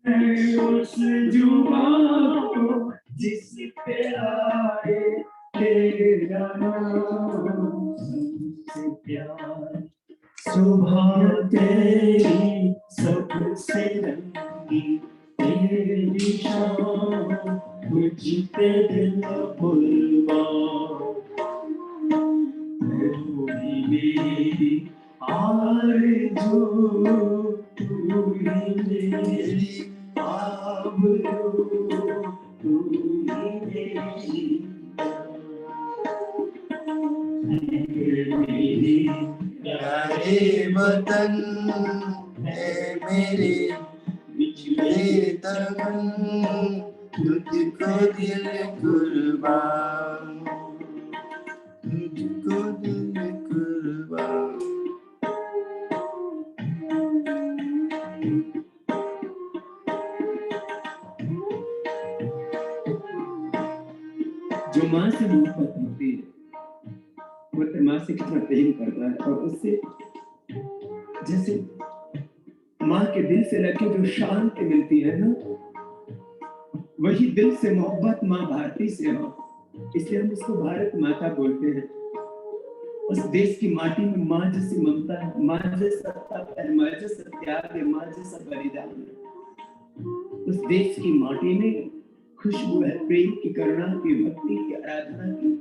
उस जुबान को जिस पे आए तेरा नाम सबसे प्यार, सुबह तेरी सबसे रंगी तेरी शाम, मुझ पे दिल कुर्बान, तू ही मेरी आरज़ू, तू ही मेरी आबरू, तू ही मेरी मेरी प्यारे वतन, है मेरे बिछड़े तन, तुझको दिल कुर्बान, तुझको दिल कुर्बान। जो माँ से मोहब्बत होती है वो माँ से कितना प्रेम करता है, और उससे जैसे माँ के दिल से लगे जो शांति मिलती है ना, वही दिल से मोहब्बत माँ भारती से हो, इसलिए हम उसको भारत माता बोलते हैं। उस देश की माटी में माँ जैसी ममता है, माँ जैसा तप है, माँ जैसा त्याग है, माँ जैसा बलिदान है। उस देश की माटी में खुशबू है प्रेम की, करुणा की, भक्ति की, आराधना की।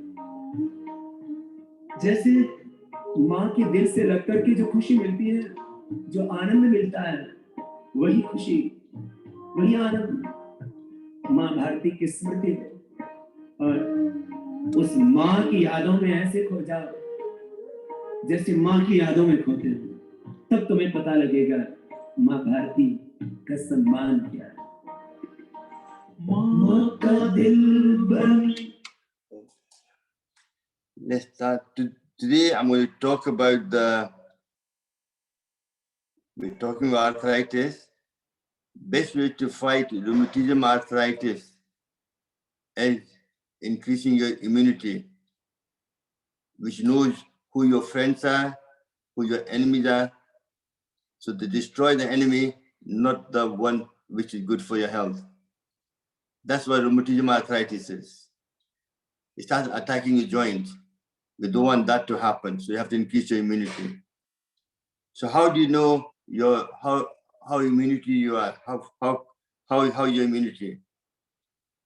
जैसे माँ के दिल से लग करके जो खुशी मिलती है, जो आनंद मिलता है, वही खुशी, वही आनंद माँ भारती की स्मृति है। और उस माँ की यादों में ऐसे खो जाओ जैसे माँ की यादों में खोते हैं, तब तुम्हें पता लगेगा माँ भारती का सम्मान क्या है। माँ का दिल बनी। Let's start. Today I'm going to talk about we're talking about arthritis. Best way to fight rheumatism arthritis is increasing your immunity, which knows who your friends are, who your enemies are. So to destroy the enemy, not the one which is good for your health. That's what rheumatism arthritis is. It starts attacking your joints. We don't want that to happen, so you have to increase your immunity. So how do you know your how immunity you are? How your immunity?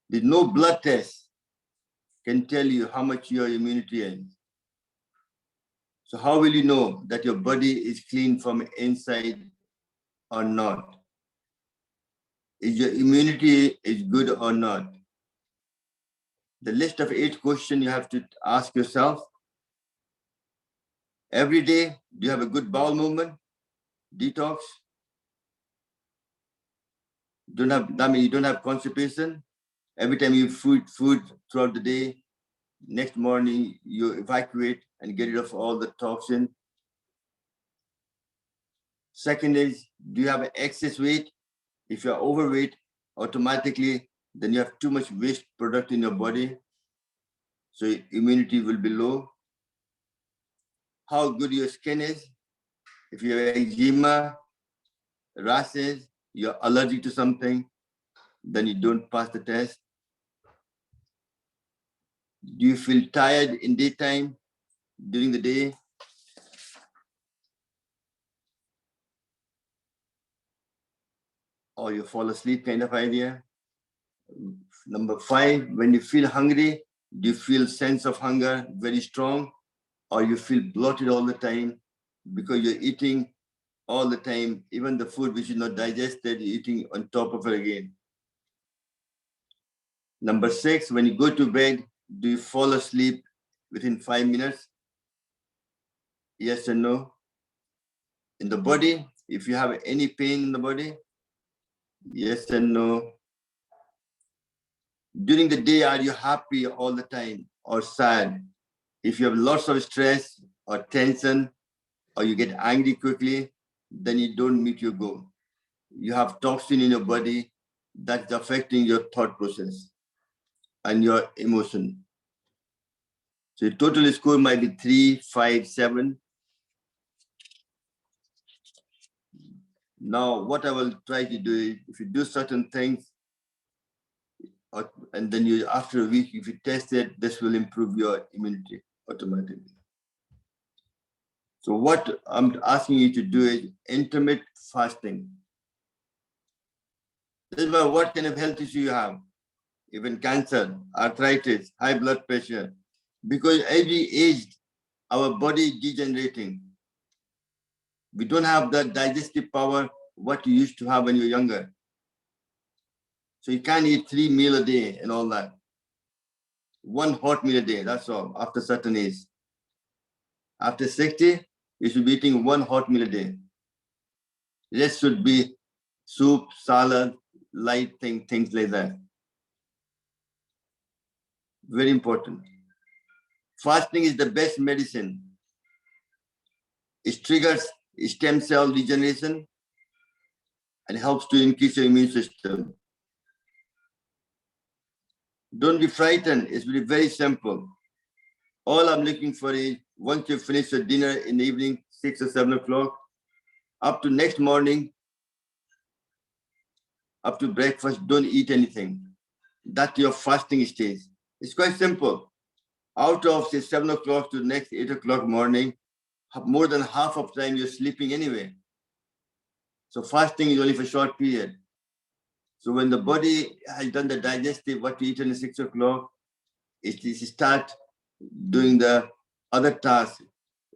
There's no blood test can tell you how much your immunity is. So how will you know that your body is clean from inside or not? Is your immunity is good or not? The list of 8 questions you have to ask yourself. Every day, do you have a good bowel movement? Detox? That means you don't have constipation. Every time you food throughout the day, next morning you evacuate and get rid of all the toxin. Second is, do you have excess weight? If you're overweight, automatically, then you have too much waste product in your body. So immunity will be low. How good your skin is. If you have eczema, rashes, you're allergic to something, then you don't pass the test. Do you feel tired in daytime, during the day? Or you fall asleep kind of idea? Number 5, when you feel hungry, do you feel sense of hunger very strong? Or you feel bloated all the time because you're eating all the time, even the food which is not digested, you're eating on top of it again. Number 6, when you go to bed, do you fall asleep within 5 minutes? Yes or no? In the body, if you have any pain in the body, yes and no? During the day, are you happy all the time or sad? If you have lots of stress or tension, or you get angry quickly, then you don't meet your goal. You have toxin in your body that's affecting your thought process and your emotion. So your total score might be 3, 5, 7. Now, what I will try to do is, if you do certain things, and then you, after a week, if you test it, this will improve your immunity automatically. So what I'm asking you to do is intermittent fasting. Doesn't matter what kind of health issue you have, even cancer, arthritis, high blood pressure, because as we age, our body is degenerating. We don't have the digestive power what you used to have when you were younger. So you can't eat 3 meals a day and all that. 1 hot meal a day, that's all, after certain age. After 60, you should be eating 1 hot meal a day. Rest should be soup, salad, light things like that. Very important. Fasting is the best medicine. It triggers stem cell regeneration and helps to increase your immune system. Don't be frightened. It's very simple. All I'm looking for is once you finish your dinner in the evening, 6 or 7 o'clock, up to next morning, up to breakfast, don't eat anything. That's your fasting stage. It's quite simple. Out of say 7 o'clock to the next 8 o'clock morning, more than half of time you're sleeping anyway. So fasting is only for a short period. So when the body has done the digestive, what you eat in the 6 o'clock, it start doing the other tasks.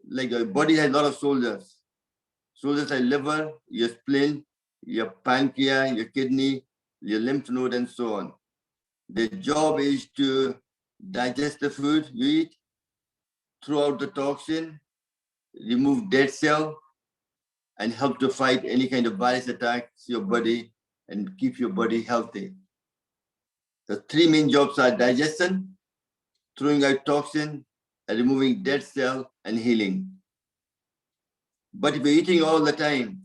Like your body has a lot of soldiers. Soldiers are liver, your spleen, your pancreas, your kidney, your lymph node, and so on. Their job is to digest the food you eat, throw out the toxin, remove dead cell, and help to fight any kind of virus attacks your body and keep your body healthy. The 3 main jobs are digestion, throwing out toxin, and removing dead cell, and healing. But if you're eating all the time,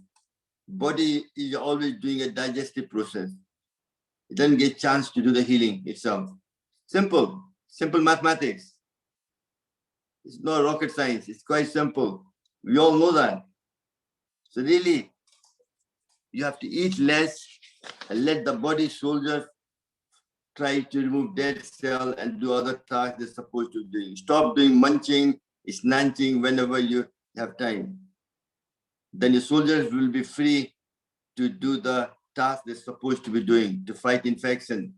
body is always doing a digestive process. It doesn't get a chance to do the healing itself. Simple mathematics. It's not rocket science. It's quite simple. We all know that. So really, you have to eat less and let the body soldiers try to remove dead cell and do other tasks they're supposed to do. Stop doing munching, snatching whenever you have time. Then your soldiers will be free to do the task they're supposed to be doing, to fight infection,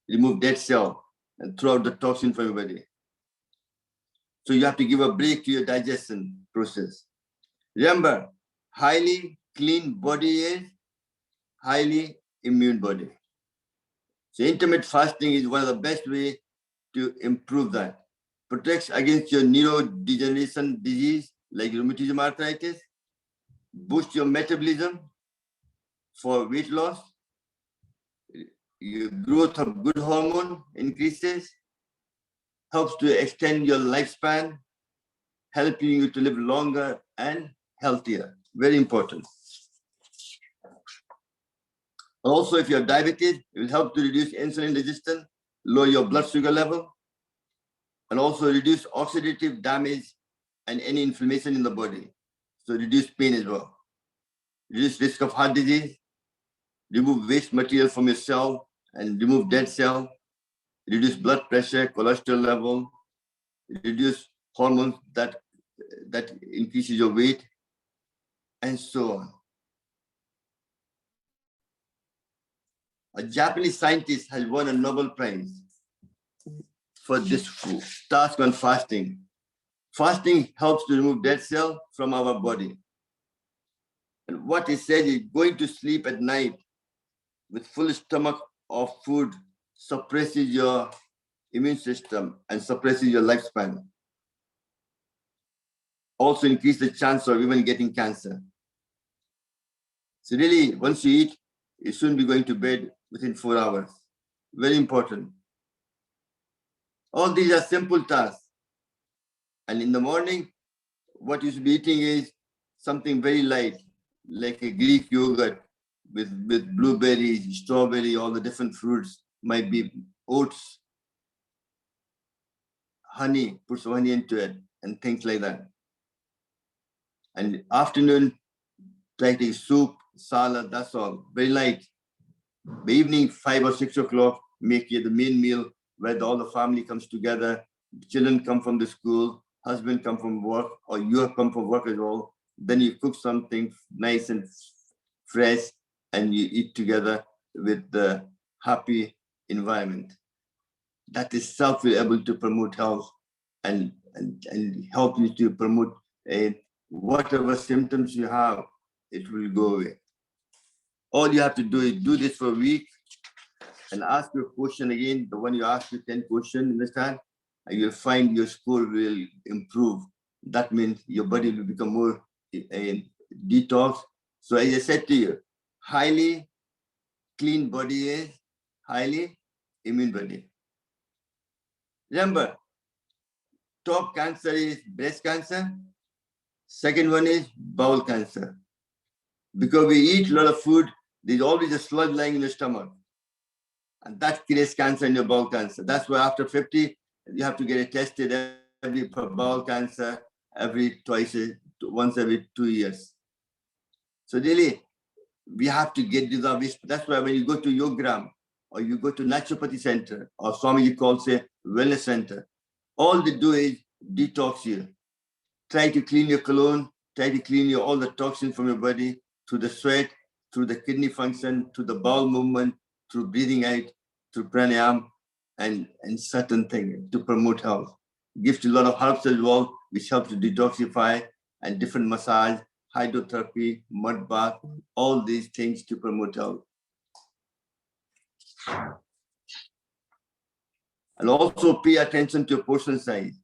remove dead cell, and throw out the toxin from your body. So you have to give a break to your digestion process. Remember, highly clean body is highly immune body. So intermittent fasting is one of the best ways to improve that. Protects against your neurodegeneration disease like rheumatism, arthritis, boosts your metabolism for weight loss, your growth of good hormone increases, helps to extend your lifespan, helping you to live longer and healthier. Very important. Also, if you're diabetic, it will help to reduce insulin resistance, lower your blood sugar level, and also reduce oxidative damage and any inflammation in the body. So reduce pain as well. Reduce risk of heart disease, remove waste material from your cell and remove dead cell, reduce blood pressure, cholesterol level, reduce hormones that increases your weight, and so on. A Japanese scientist has won a Nobel Prize for this task on fasting. Fasting helps to remove dead cell from our body. And what he said is going to sleep at night with full stomach of food suppresses your immune system and suppresses your lifespan. Also increase the chance of even getting cancer. So really, once you eat, you shouldn't be going to bed within 4 hours. Very important. All these are simple tasks. And in the morning, what you should be eating is something very light, like a Greek yogurt with blueberries, strawberry, all the different fruits, might be oats, honey, put some honey into it, and things like that. And afternoon, try to take soup, salad, that's all. Very light. By evening, 5 or 6 o'clock, make it the main meal where all the family comes together. Children come from the school, husband come from work, or you have come from work as well. Then you cook something nice and fresh, and you eat together with the happy environment. That itself will be able to promote health and help you to promote whatever symptoms you have, it will go away. All you have to do is do this for a week and ask your question again, the one you asked you 10 questions, understand? And you'll find your score will improve. That means your body will become more detox. So as I said to you, highly clean body is highly immune body. Remember, top cancer is breast cancer. Second one is bowel cancer. Because we eat a lot of food, there's always a sludge lying in the stomach. And that creates cancer in your bowel cancer. That's why after 50, you have to get it tested for bowel cancer once every 2 years. So really, we have to get rid of this. That's why when you go to Yogram or you go to naturopathy center or Swamiji calls it wellness center, all they do is detox you. Try to clean your colon, try to clean all the toxins from your body through the sweat, through the kidney function, through the bowel movement, through breathing out, through pranayam, and certain things to promote health. Gives you a lot of herbs as well, which help to detoxify, and different massage, hydrotherapy, mud bath, all these things to promote health. And also pay attention to your portion size.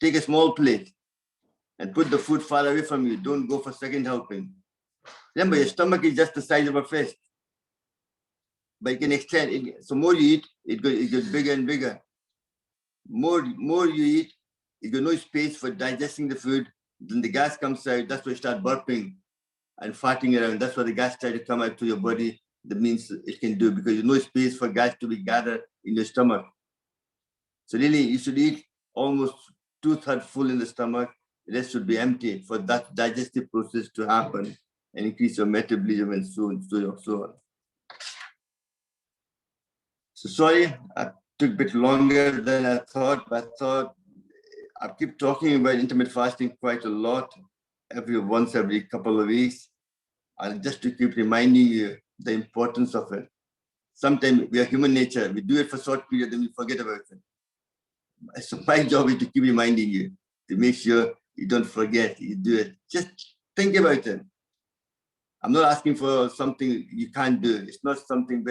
Take a small plate and put the food far away from you. Don't go for second helping. Remember, your stomach is just the size of a fist. But you can extend it. So more you eat, it gets bigger and bigger. More you eat, you got no space for digesting the food. Then the gas comes out. That's why you start burping and farting around. That's why the gas tries to come out to your body. That means it can do, because there's no space for gas to be gathered in your stomach. So really, you should eat almost 2/3 full in the stomach. The rest should be empty for that digestive process to happen and increase your metabolism and so on. So sorry, I took a bit longer than I thought, but I thought I keep talking about intermittent fasting quite a lot, once every couple of weeks, and just to keep reminding you the importance of it. Sometimes we are human nature. We do it for a short period, then we forget about it. So my job is to keep reminding you, to make sure you don't forget, you do it. Just think about it. I'm not asking for something you can't do. It's not something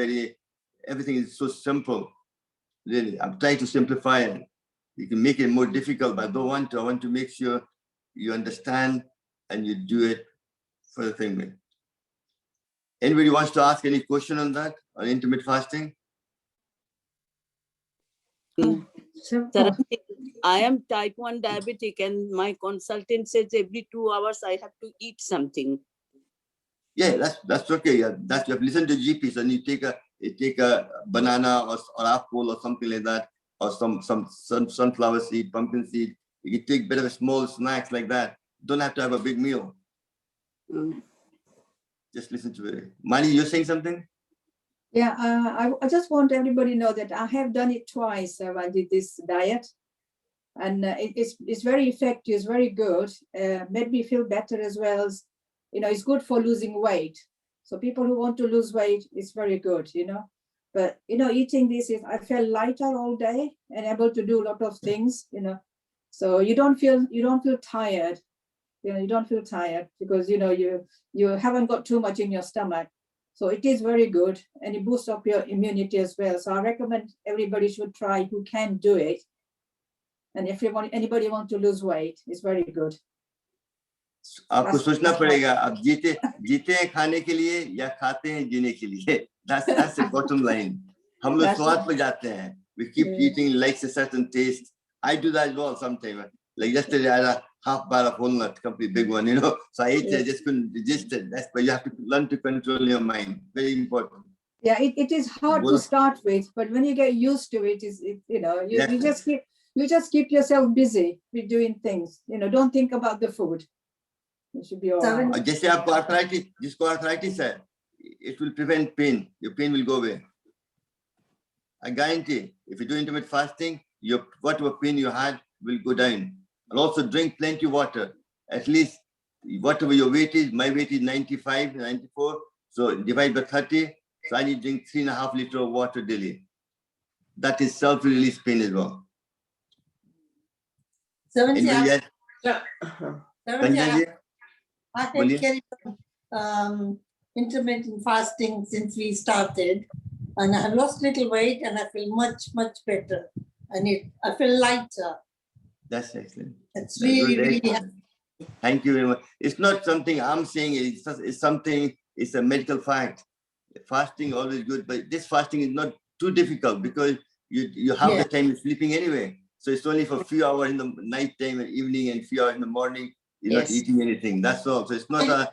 everything is so simple. Really, I'm trying to simplify it. You can make it more difficult, but I don't want to. I want to make sure you understand and you do it for the thing. Anybody wants to ask any question on that, on intermittent fasting? I am type 1 diabetic, and my consultant says every 2 hours I have to eat something. Yeah, that's okay. Yeah, you have to listen to GPs, and you take a banana or apple or something like that, or some sunflower seed, pumpkin seed. You can take a bit of a small snacks like that. Don't have to have a big meal. Just listen to it. Mani, you're saying something? Yeah, I just want everybody to know that I have done it twice. I did this diet, and it's very effective. It's very good. Made me feel better as well. It's good for losing weight. So people who want to lose weight, it's very good. But eating this, I felt lighter all day and able to do a lot of things. So you don't feel tired. You don't feel tired because you haven't got too much in your stomach. So it is very good, and it boosts up your immunity as well. So I recommend everybody should try who can do it. And if anybody want to lose weight, it's very good. आपको सोचना पड़ेगा आप जीते हैं खाने के लिए या खाते हैं जीने के लिए. That's the bottom line. हम लोग स्वाद पे जाते हैं. We keep eating like a certain taste. I do that as well sometimes. Like yesterday I had a half bar of walnut, complete big one, So I ate it, I just couldn't resist it. That's why you have to learn to control your mind. Very important. Yeah, it is hard to start with, but when you get used to it, you just keep yourself busy with doing things. Don't think about the food. It should be all right. जैसे आपको arthritis, जिसको arthritis है, it will prevent pain. Your pain will go away. I guarantee, if you do intermittent fasting, your whatever pain you had will go down. And also drink plenty of water. At least whatever your weight is, my weight is 95, 94. So divide by 30. So I need to drink 3.5 liters of water daily. That is self-release pain as well. 70 Anybody hours. else? 70 Sanjay hours. ji? I have Bolliye. carried intermittent fasting since we started, and I've lost little weight, and I feel much better, and I feel lighter. That's excellent. It's That's really very really excellent. Thank you very much. It's not something I'm saying, it's something, it's a medical fact. Fasting always good, but this fasting is not too difficult because you have the time sleeping anyway. So it's only for a few hours in the night time and evening and few hours in the morning. You're not eating anything. That's all. So it's not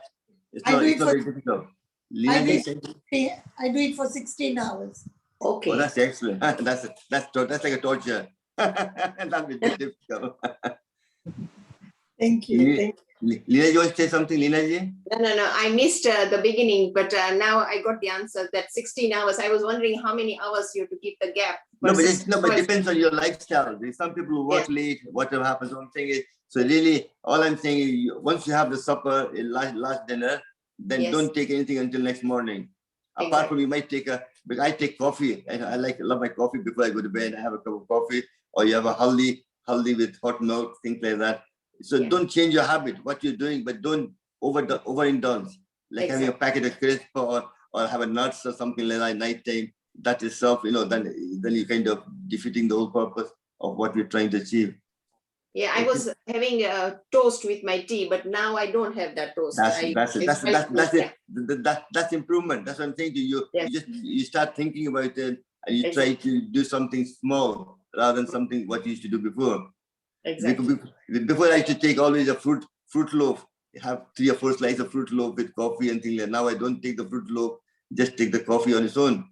it's not very difficult. I do it for 16 hours. Oh, that's excellent. That's like a torture. That'd be difficult. Thank you. Lina, you want to say something, Lina ji? No. I missed the beginning, but now I got the answer that 16 hours. I was wondering how many hours you have to keep the gap. No, but it depends on your lifestyle. There's some people who work late, whatever happens. What I'm saying is, so really, all I'm saying is, once you have the supper, last dinner, then don't take anything until next morning. Apart from you might take but I take coffee, and I love my coffee before I go to bed. I have a cup of coffee, or you have a haldi with hot milk, things like that. So don't change your habit, what you're doing, but don't overindulge. Like having a packet of crisps or have a nuts or something like that at night time. That itself, then you're kind of defeating the whole purpose of what we're trying to achieve. Yeah, I was having a toast with my tea, but now I don't have that toast. That's improvement. That's what I'm saying to you. You start thinking about it and you try to do something small rather than something what you used to do before. Exactly. Before I used to take always a fruit loaf. Have 3 or 4 slices of fruit loaf with coffee and things like that. Now I don't take the fruit loaf, just take the coffee on its own.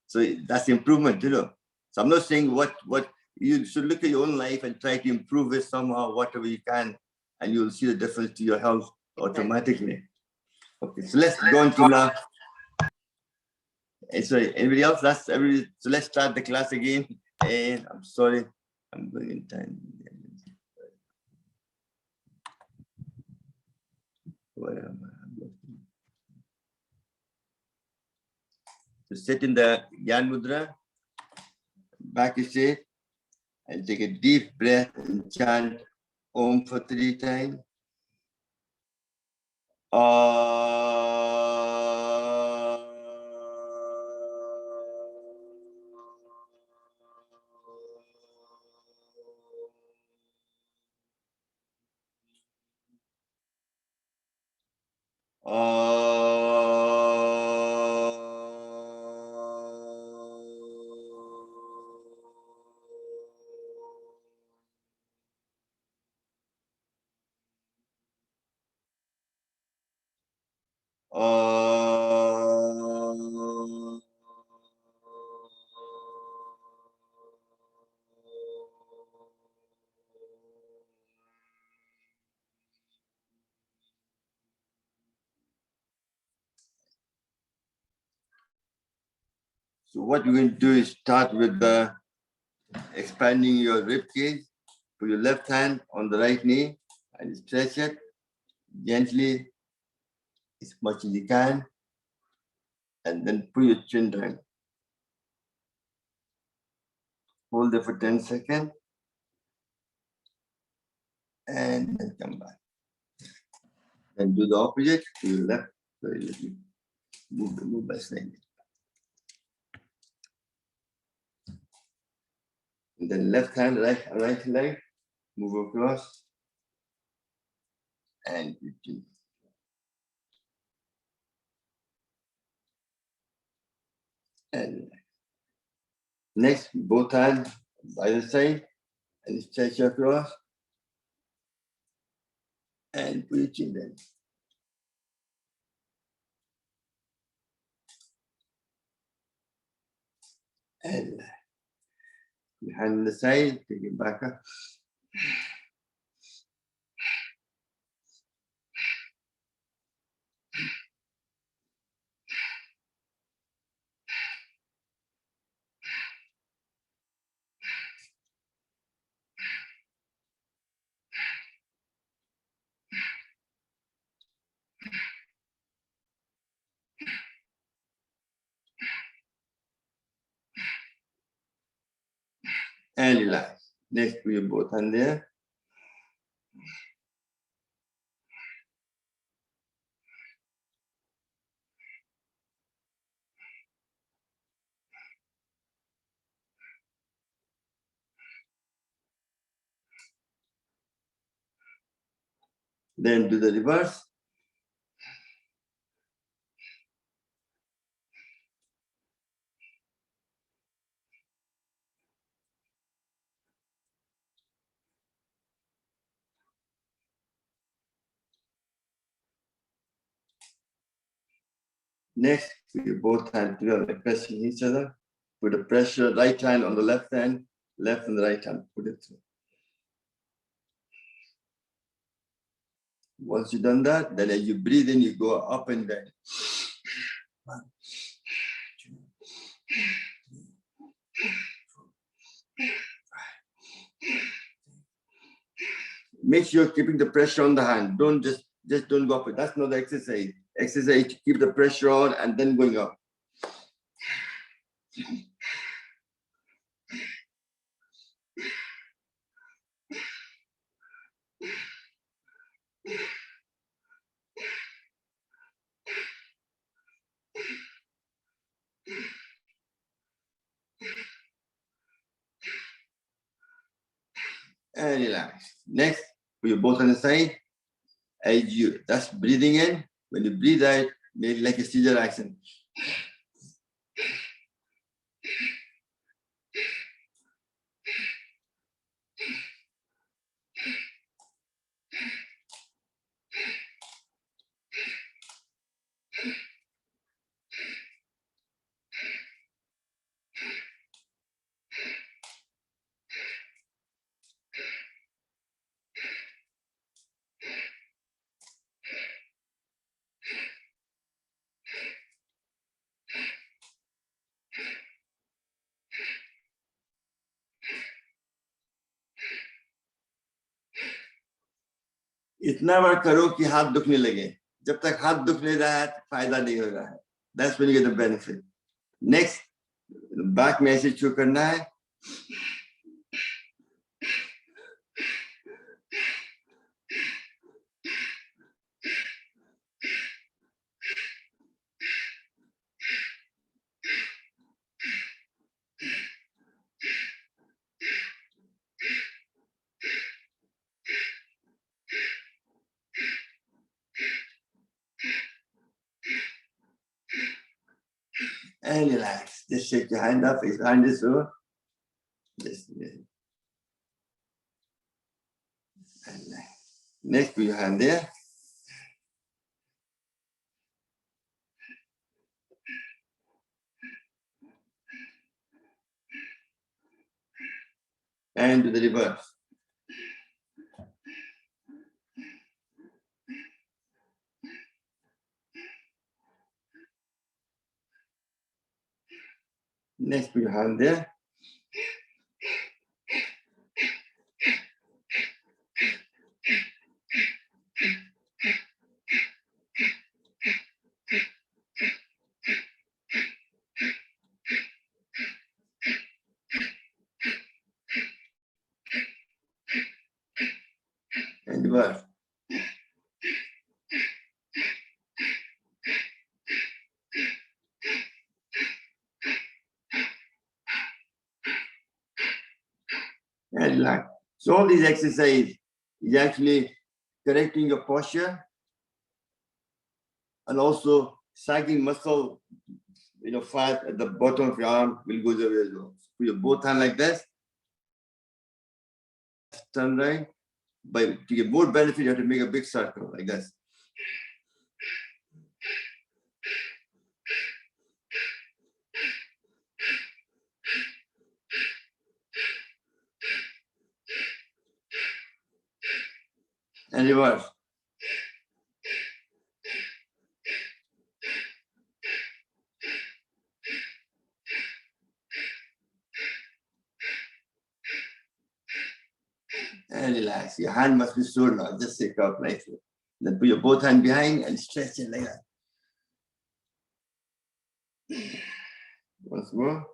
So that's improvement, So I'm not saying what you should look at your own life and try to improve it somehow, whatever you can, and you'll see the difference to your health automatically. Okay, so let's go on to now. Sorry, anybody else? So let's start the class again. And I'm sorry, I'm going in time. Where am I? So sit in the Gyan Mudra, back is straight, and take a deep breath and chant Om for 3 times. So what you're going to do is start with expanding your rib cage. Put your left hand on the right knee and stretch it gently as much as you can. And then put your chin down. Hold it for 10 seconds. And then come back. And do the opposite to your left. So you move by slightly. And then left hand, right leg, move across. And repeat. And next, both hands by the side and stretch across. And put your chin down. And your hand on the side, take it back up. and relax. Next, put your both hand there. Then do the reverse. Next, put your both hands together, pressing each other. Put the pressure, right hand on the left hand, left and the right hand, put it through. Once you've done that, then as you breathe in, you go up and down. 1, 2, 3, 4, 5. Make sure you're keeping the pressure on the hand. Don't just don't go up. That's not the exercise. Exercise to keep the pressure on and then going up. And relax. Next, put your both on the side. As you, that's breathing in. When you breathe out, make like a seizure action. इतना बार करो कि हाथ दुखने लगे. जब तक हाथ दुख नहीं रहा है, फायदा नहीं हो रहा है. That's when you get the benefit. Next, back में ऐसे छू करना है. And relax. Just shake your hand up. His hand is over. Just next, put your hand there. And do the reverse. Next, put your hand there. And reverse. And relax. So all these exercises is actually correcting your posture and also sagging muscle, fat at the bottom of your arm will go away as well. So put your both hands like this. Turn right. But to get more benefit, you have to make a big circle like this. And reverse. And relax. Your hand must be sore now. Just take out nicely. Then put your both hands behind and stretch it like that. Once more.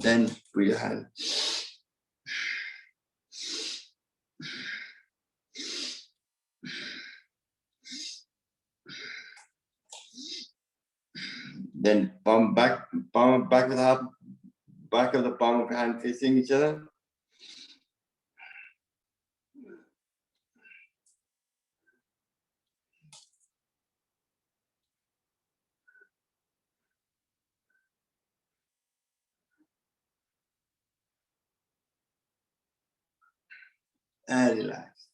Then put your hand. Then back of the back of the palm of your hand facing each other. And relax.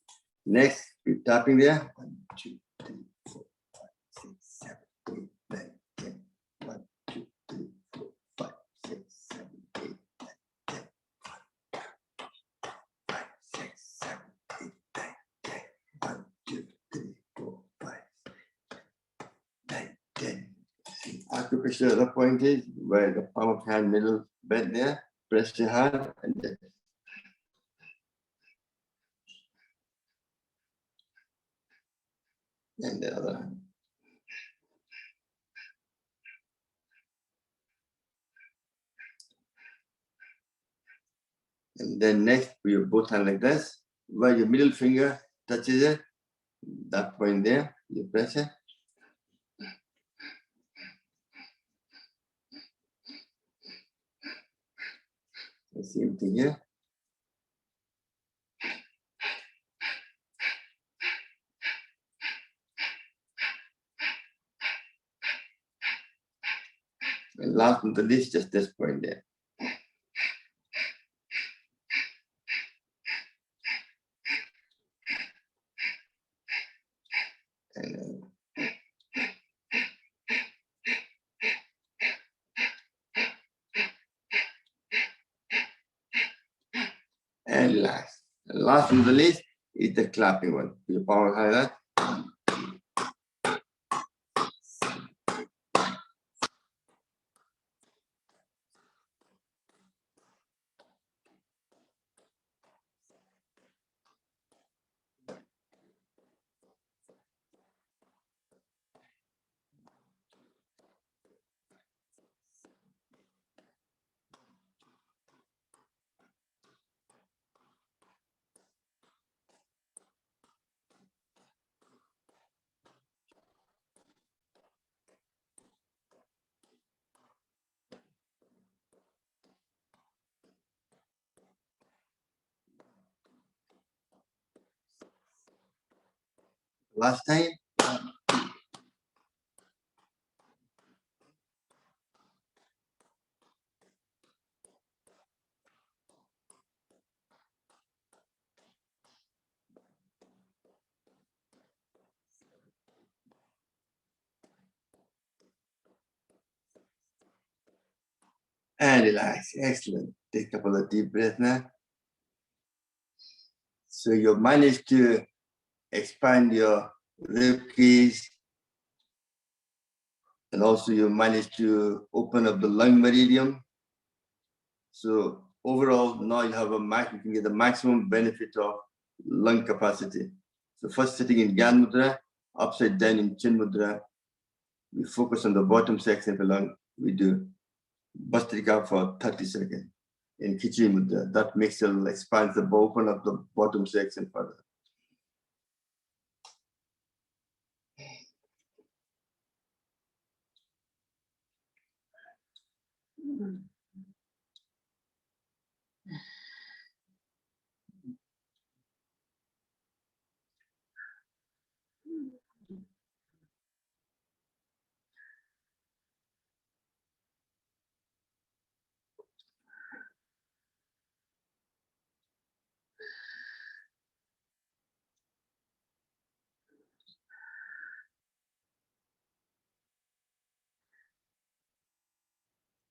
Next, keep tapping there. 1, 2, 3, 4, 5, 6, 7, 8, 9, 10. 1, 2, 3, 4, 5, 6, 7, 8, 9, 10. 5, 6, 7, 8, 9, 10. 1, 2, 3, 4, 5, 9, 10. Acupressure at the point is where the palm of hand middle bent there. Press your hand and then. And the other hand. And then next, put your both hands like this, where your middle finger touches it, that point there, you press it. The same thing here. And last but not least, just this point there. And relax. And last but not least is the clapping one. Your palm like that. Last time. And relax. Excellent. Take a couple of deep breaths now. So you managed to expand your rib cage, and also you managed to open up the lung meridian. So overall, now you have you can get the maximum benefit of lung capacity. So first sitting in Gyan Mudra, upside down in Chin Mudra, we focus on the bottom section of the lung. We do Bhastrika for 30 seconds. In Khichdi Mudra, that makes it expand the open of the bottom section further.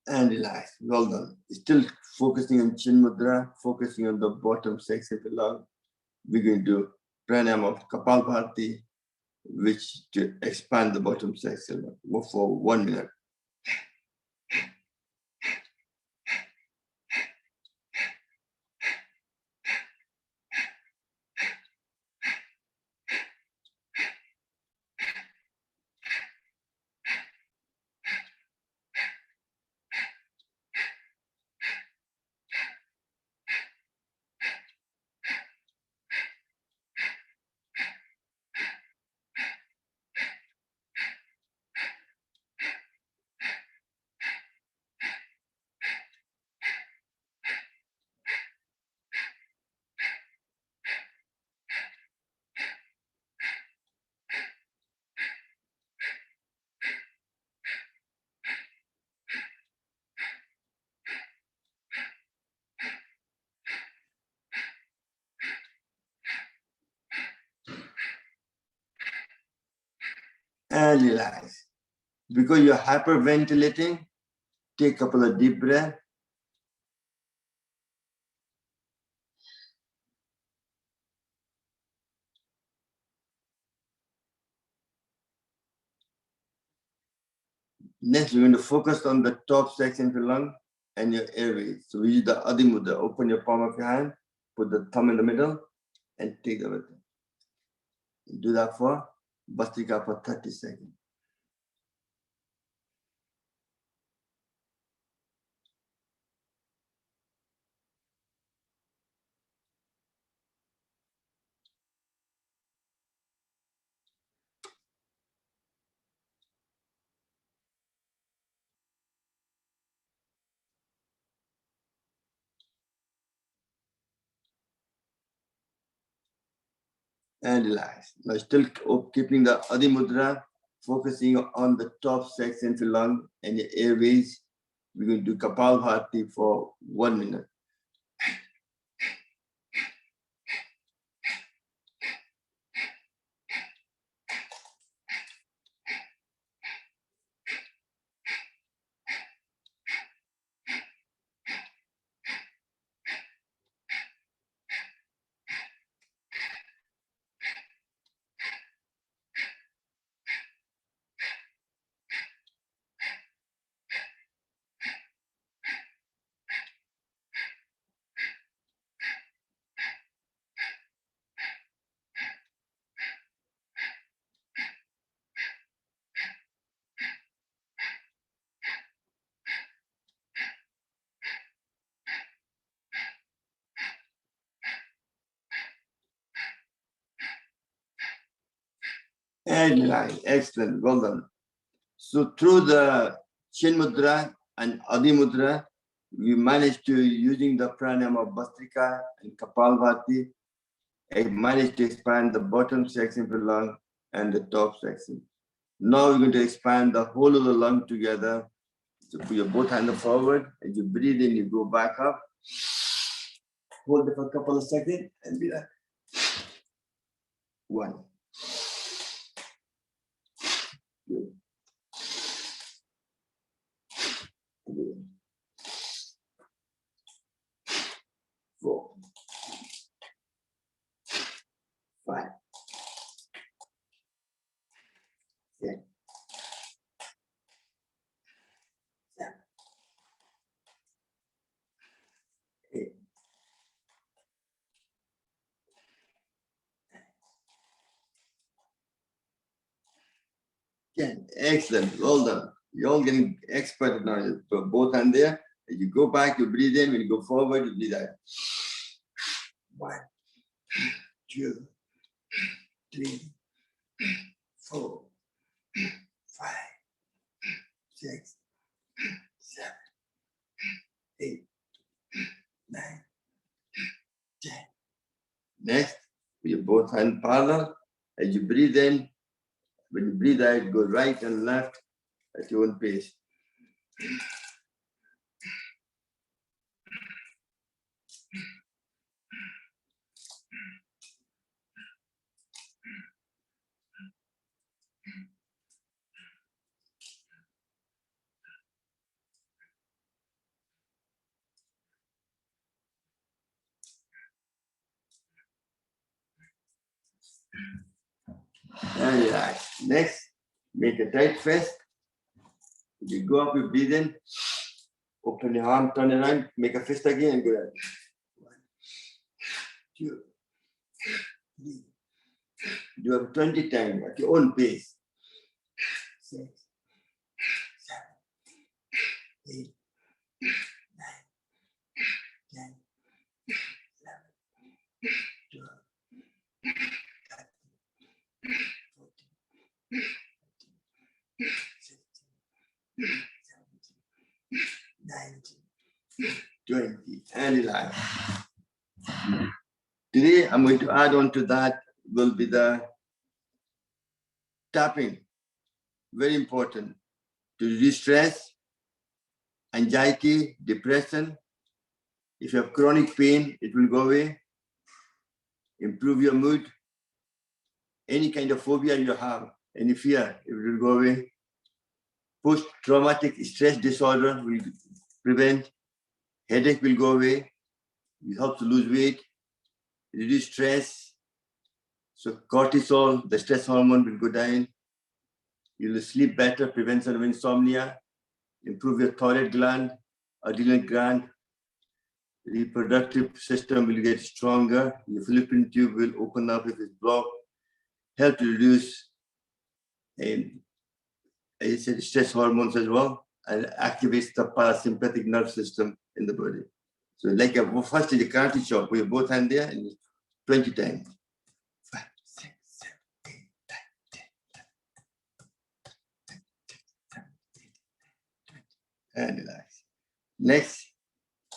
And relax. Well done. Still focusing on Chin Mudra, focusing on the bottom section of the lung. We're going to do Pranayam of Kapalbhati, which to expand the bottom section for 1 minute. and relax. Because you're hyperventilating, take a couple of deep breaths. Next, we're going to focus on the top section of your lung and your airways. So we use the Adi Mudra. Open your palm of your hand, put the thumb in the middle, and take the breath. Do that for Bhastrika for 30 seconds. And relax. Now still keeping the Adi Mudra, focusing on the top section of your lung and your airways. We're going to do Kapalbhati for 1 minute. And relax. Excellent. Well done. So through the Chin Mudra and Adi Mudra, we managed to, using the pranayam of Bhastrika and Kapalbhati, I managed to expand the bottom section of the lung and the top section. Now we're going to expand the whole of the lung together. So put your both hands forward. As you breathe in, you go back up. Hold it for a couple of seconds and be like 1. 2. 3. 4. 5. 6. 7. 8. 10. Excellent. Well done. You're all getting expert now. You put both hands there. As you go back, you breathe in. When you go forward, you breathe out. 1, 2, 3, 4, 5, 6, 7, 8, 9, 10. Next, with your both hands parallel. As you breathe in, when you breathe out, go right and left at your own pace. And relax. Next, make a tight fist. You go up, you breathe in, open your arm, turn around, make a fist again, and go down. 1, 2, 3. Do it 20 times at your own pace. 6, 7, 8, 9, 10, 11, 12, 13, 14, 15, 16, 17, 19, 20, and relax. Today, I'm going to add on to that will be the tapping. Very important to reduce stress, anxiety, depression. If you have chronic pain, it will go away. Improve your mood. Any kind of phobia you have, any fear, it will go away. Post-traumatic stress disorder will prevent. Headache will go away. It helps to lose weight, reduce stress. So cortisol, the stress hormone, will go down. You'll sleep better, prevention of insomnia, improve your thyroid gland, adrenal gland, reproductive system will get stronger. Your fallopian tube will open up if it's blocked. Help to reduce, as I said, stress hormones as well, and activates the parasympathetic nerve system in the body. So like first in the karate chop, we have both hands there and 20 times. 5, 6, 7, 8, 9, 10, 11, 12, 13, 14, 15, 16, 17, 18, 19, 20. And relax. Next,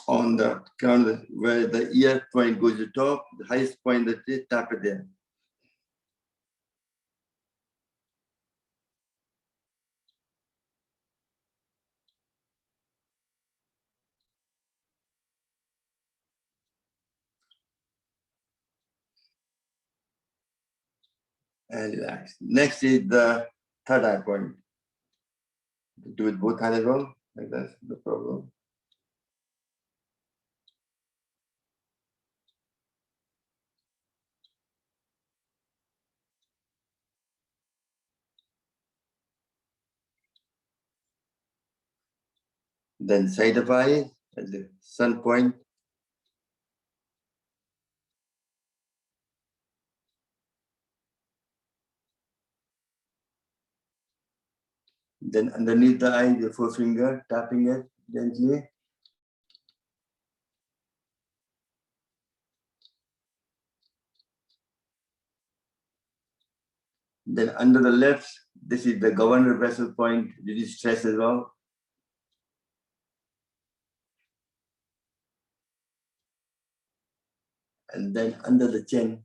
on the count where the ear point goes to the top, the highest point that is, tap it there. And relax. Next is the third eye point. Do it both hands as well, like that's no problem. Then side of eye at the sun point. Then underneath the eye, the forefinger, tapping it gently. Then under the lips, this is the governor vessel point, reduce stress as well. And then under the chin.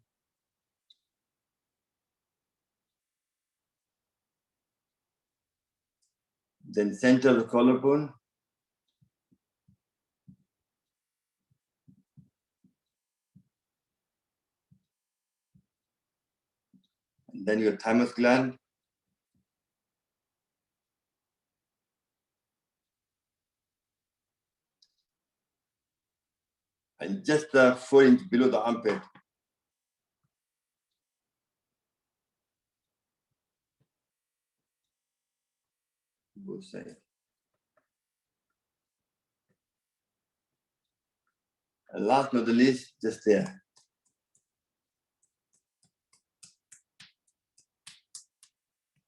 Then center of the collarbone. And then your thymus gland. And just 4 inches below the armpit. Both sides. And last but not the least, just there.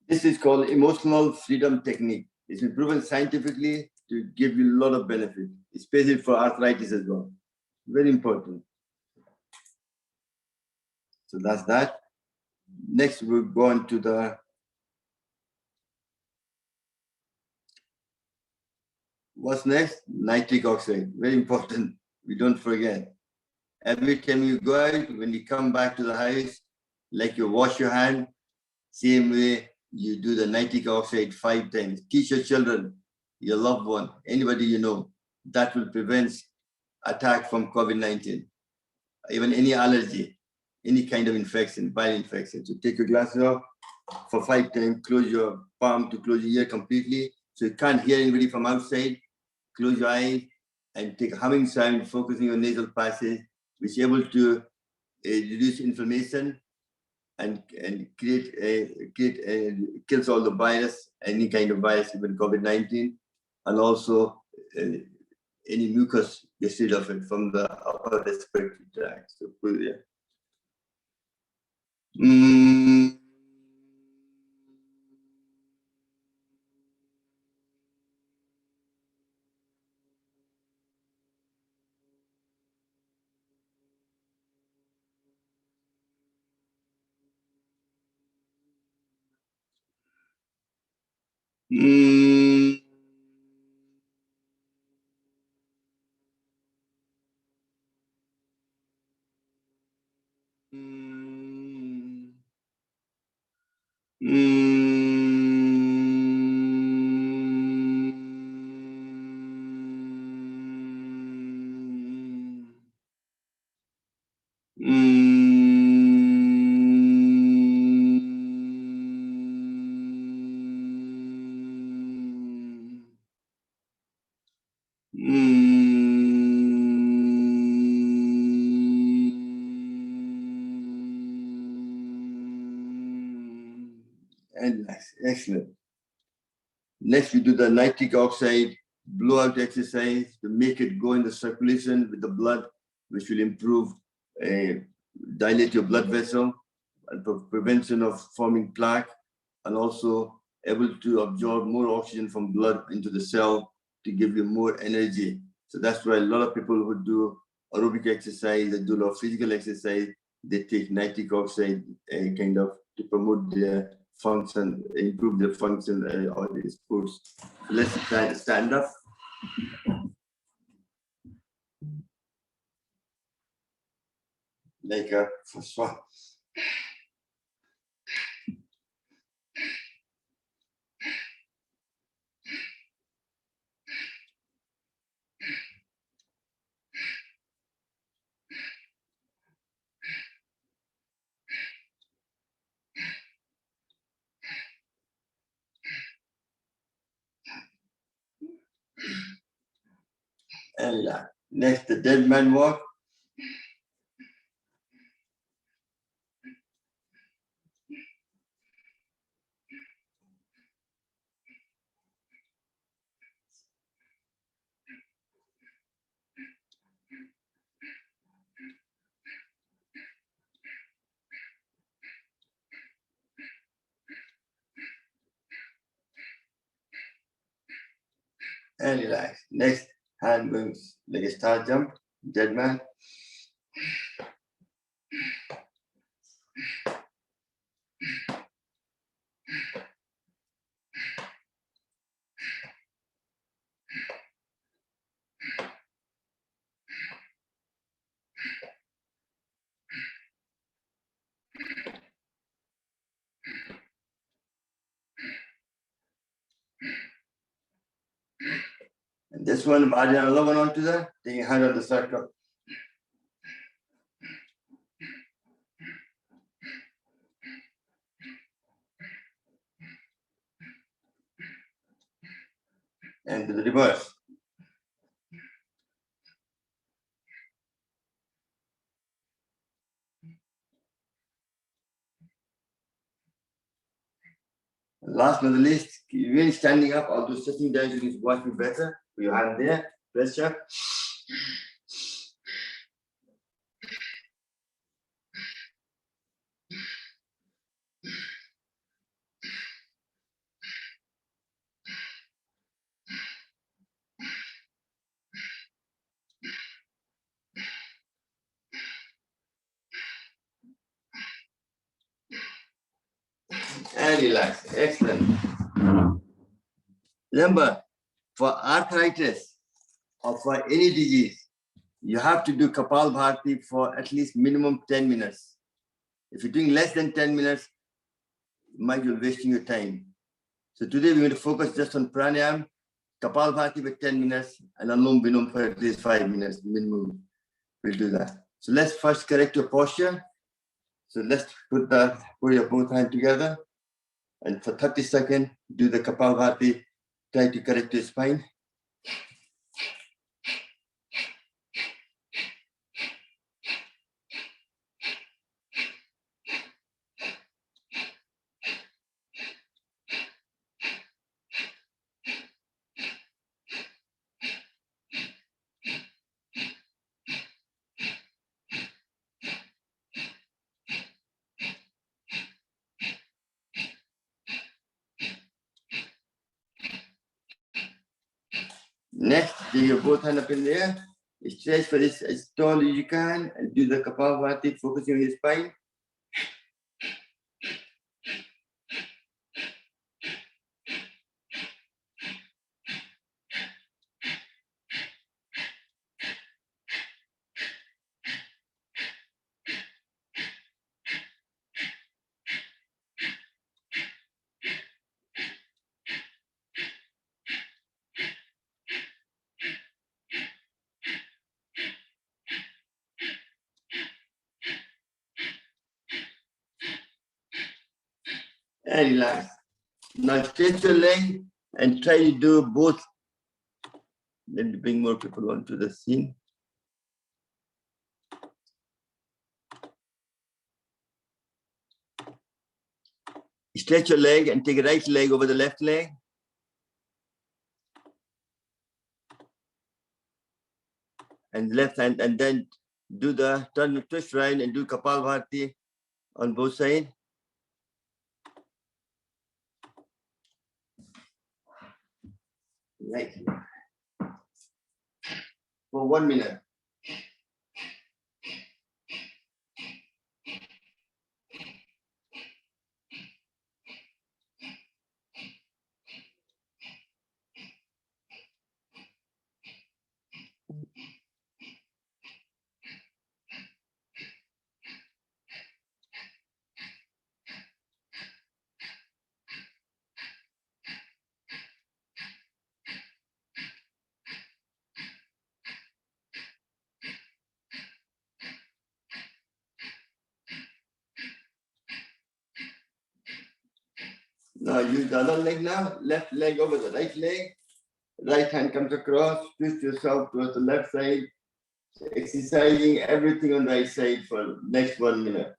This is called emotional freedom technique. It's been proven scientifically to give you a lot of benefit, especially for arthritis as well. Very important. So that's that. Next, we'll go on to the what's next? Nitric oxide. Very important. We don't forget. Every time you go out, when you come back to the house, like you wash your hand, same way you do the nitric oxide 5 times. Teach your children, your loved one, anybody you know. That will prevent attack from COVID-19, even any allergy, any kind of infection, viral infection. So take your glasses off for 5 times, close your palm to close your ear completely, so you can't hear anybody from outside. Close your eyes and take a humming sound, focusing on nasal passage, which is able to reduce inflammation and kills all the virus, any kind of virus, even COVID-19, and also any mucus gets rid of it from the upper respiratory tract. So put it there. And relax. Excellent. Next, we do the nitric oxide blowout exercise to make it go in the circulation with the blood, which will improve, dilate your blood vessel and for prevention of forming plaque, and also able to absorb more oxygen from blood into the cell to give you more energy. So that's why a lot of people who do aerobic exercise, they do a lot of physical exercise, they take nitric oxide kind of to promote their function, improve the function of the sports. Let's try to stand up. Like a first one. And next, the dead man walk. And relax. Next, hand moves like a star jump, dead man. And this one, add another one onto that, take your hand on the circle. And the reverse. And last but not the least, even standing up, although sitting down, you can watch me better. Put your hand there, pressure. And relax. Excellent. Remember, for arthritis or for any disease, you have to do Kapalbhati for at least minimum 10 minutes. If you're doing less than 10 minutes, you might be wasting your time. So today we're going to focus just on Pranayam, Kapalbhati for 10 minutes, and Anum Vinum for at least 5 minutes minimum. We'll do that. So let's first correct your posture. So let's put your both hands together. And for 30 seconds, do the Kapalbhati. Try to correct your spine. Next, take your both hands up in the air. Stretch for this as tall as you can and do the Kapalbhati, focusing on your spine. And relax. Now stretch your leg and try to do both. Let me bring more people onto the scene. Stretch your leg and take a right leg over the left leg. And left hand, and then do the turn, twist right, and do Kapalbhati on both sides. Right. For 1 minute. Now use the other leg now. Left leg over the right leg. Right hand comes across. Twist yourself towards the left side. Exercising everything on the right side for next 1 minute.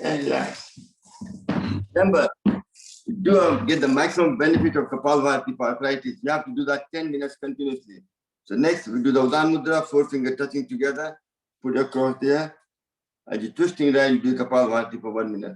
And relax. Remember, get the maximum benefit of Kapalbhati for arthritis. You have to do that 10 minutes continuously. So next, we do the Udan Mudra, 4 fingers touching together. Put your cross there. As you're twisting right, do Kapalbhati for 1 minute.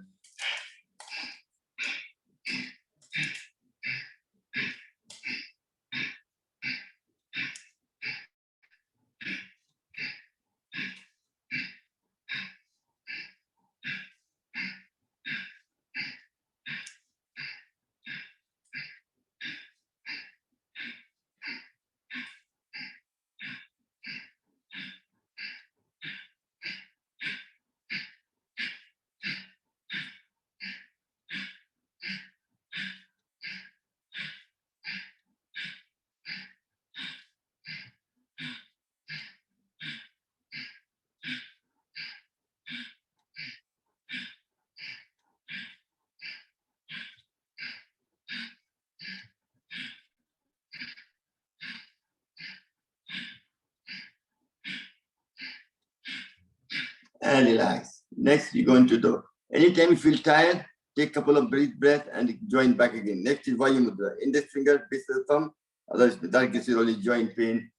And relax. Next, you're going to do. Anytime you feel tired, take a couple of deep breaths and join back again. Next is Vayu Mudra. Index finger, base of the thumb. Otherwise, that gives you only joint pain.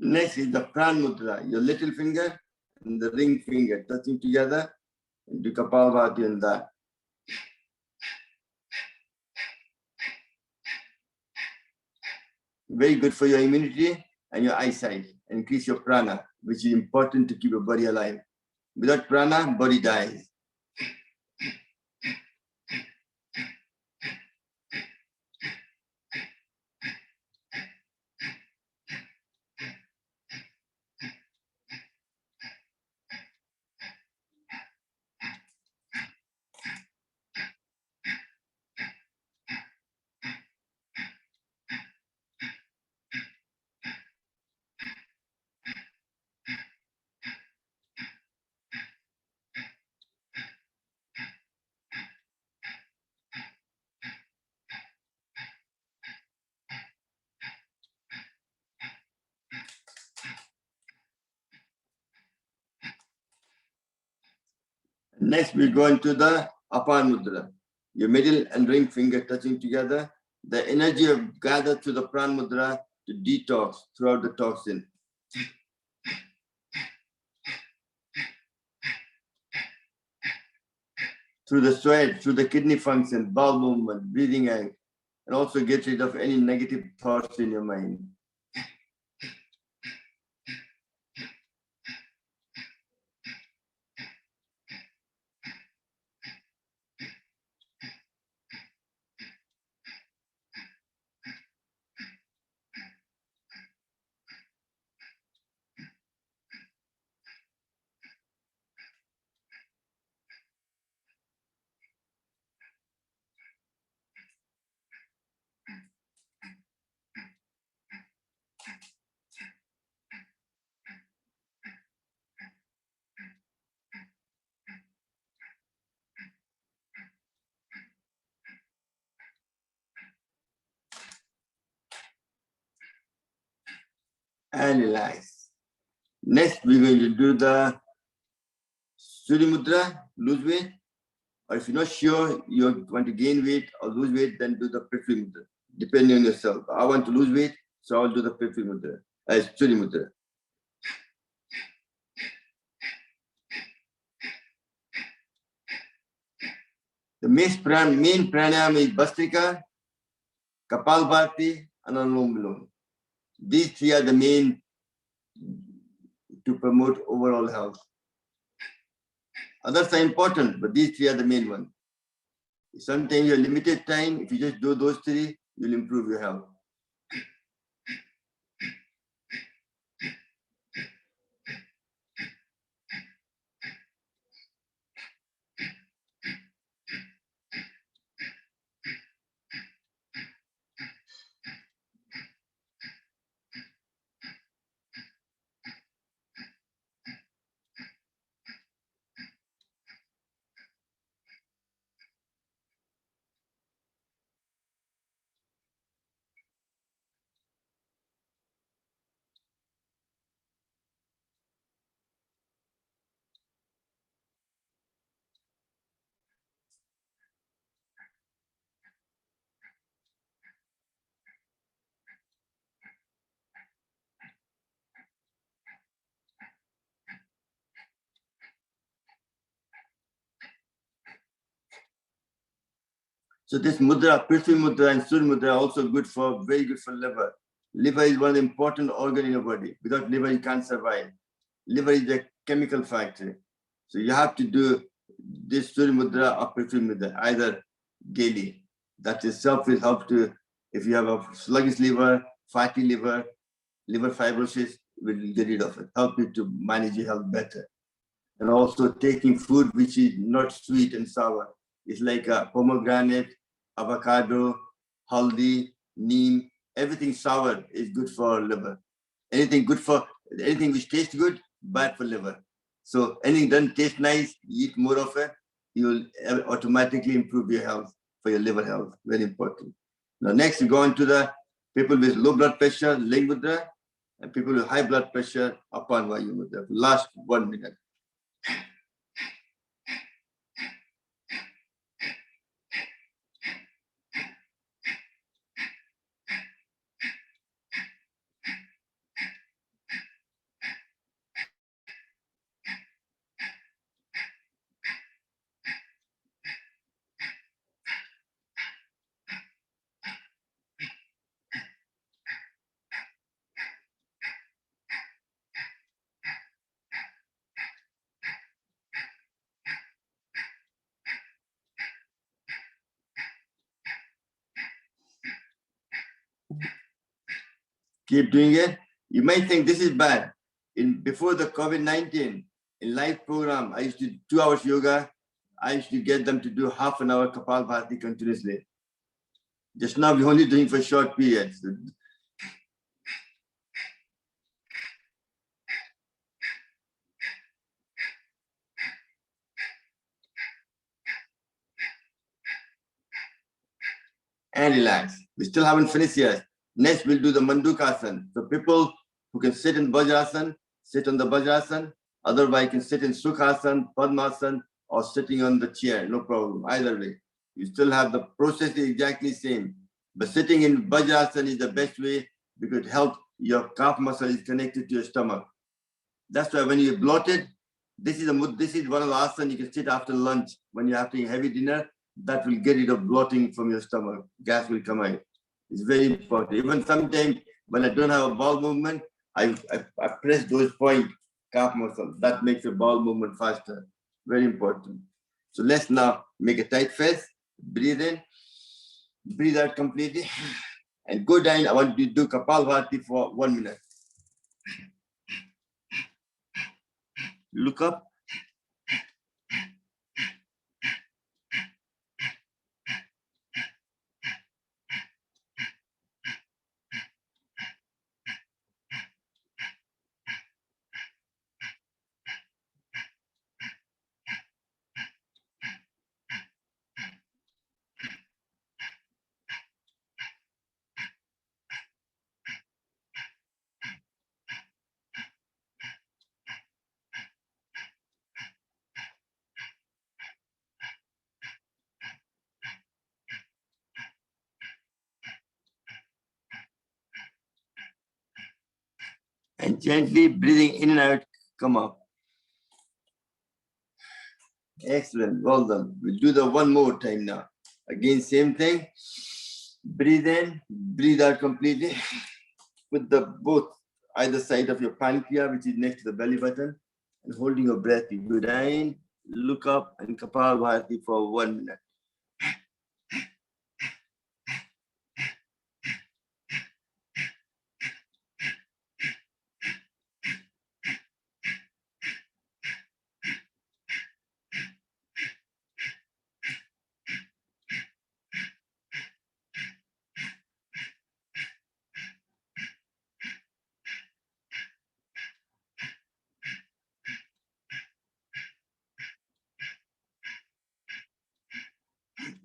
Next is the Pran Mudra. Your little finger and the ring finger touching together. And do Kapalbhati on that. Very good for your immunity and your eyesight. Increase your prana, which is important to keep your body alive. Without prana, body dies. Next, we go into the Apan Mudra. Your middle and ring finger touching together. The energy of gathered to the Pran Mudra to detox throughout the toxin. Through the sweat, through the kidney function, bowel movement, breathing out, and also get rid of any negative thoughts in your mind. And relax. Next, we're going to do the Surya Mudra, lose weight. Or if you're not sure you want to gain weight or lose weight, then do the Prithvi Mudra, depending on yourself. I want to lose weight, so I'll do the Prithvi Mudra, Surya Mudra. The main pranayam is Bhastrika, Kapalbhati, and Anulom Vilom. These three are the main to promote overall health. Others are important, but these three are the main ones. Sometimes you have limited time. If you just do those three, you'll improve your health. So this mudra, Prithvi Mudra and Surya Mudra are also very good for liver. Liver is one important organ in your body. Without liver, you can't survive. Liver is a chemical factory. So you have to do this Surya Mudra or Prithvi Mudra, either daily. That itself will help to, if you have a sluggish liver, fatty liver, liver fibrosis, will get rid of it, help you to manage your health better. And also taking food which is not sweet and sour. It's like a pomegranate, avocado, haldi, neem, everything sour is good for liver. Anything which tastes good, bad for liver. So anything doesn't taste nice, you eat more of it, you'll automatically improve your health, for your liver health, very important. Now next we go on to the people with low blood pressure, Ling Mudra, and people with high blood pressure, Apan Vayu Mudra. Last 1 minute. Keep doing it. You might think this is bad. Before the COVID-19, in live program, I used to do 2 hours yoga. I used to get them to do half an hour Kapalbhati continuously. Just now, we're only doing for short periods. And relax. We still haven't finished yet. Next, we'll do the Mandukasana. So people who can sit in Vajrasan, sit on the Vajrasan. Otherwise, you can sit in Sukhasana, Padmasana, or sitting on the chair, no problem. Either way, you still have the process is exactly same. But sitting in Vajrasana is the best way because it helps your calf muscle is connected to your stomach. That's why when you're bloated, this is one of the asanas you can sit after lunch when you're having heavy dinner. That will get rid of bloating from your stomach. Gas will come out. It's very important. Even sometimes when I don't have a bowel movement, I press those points, calf muscle. That makes the bowel movement faster. Very important. So let's now make a tight fist. Breathe in, breathe out completely, and go down. I want you to do Kapalbhati for 1 minute. Look up. And gently breathing in and out, come up. Excellent, well done. We'll do the one more time now. Again, same thing. Breathe in, breathe out completely. Put the both either side of your pancreas, which is next to the belly button, and holding your breath. You go down, look up, and Kapalbhati for 1 minute.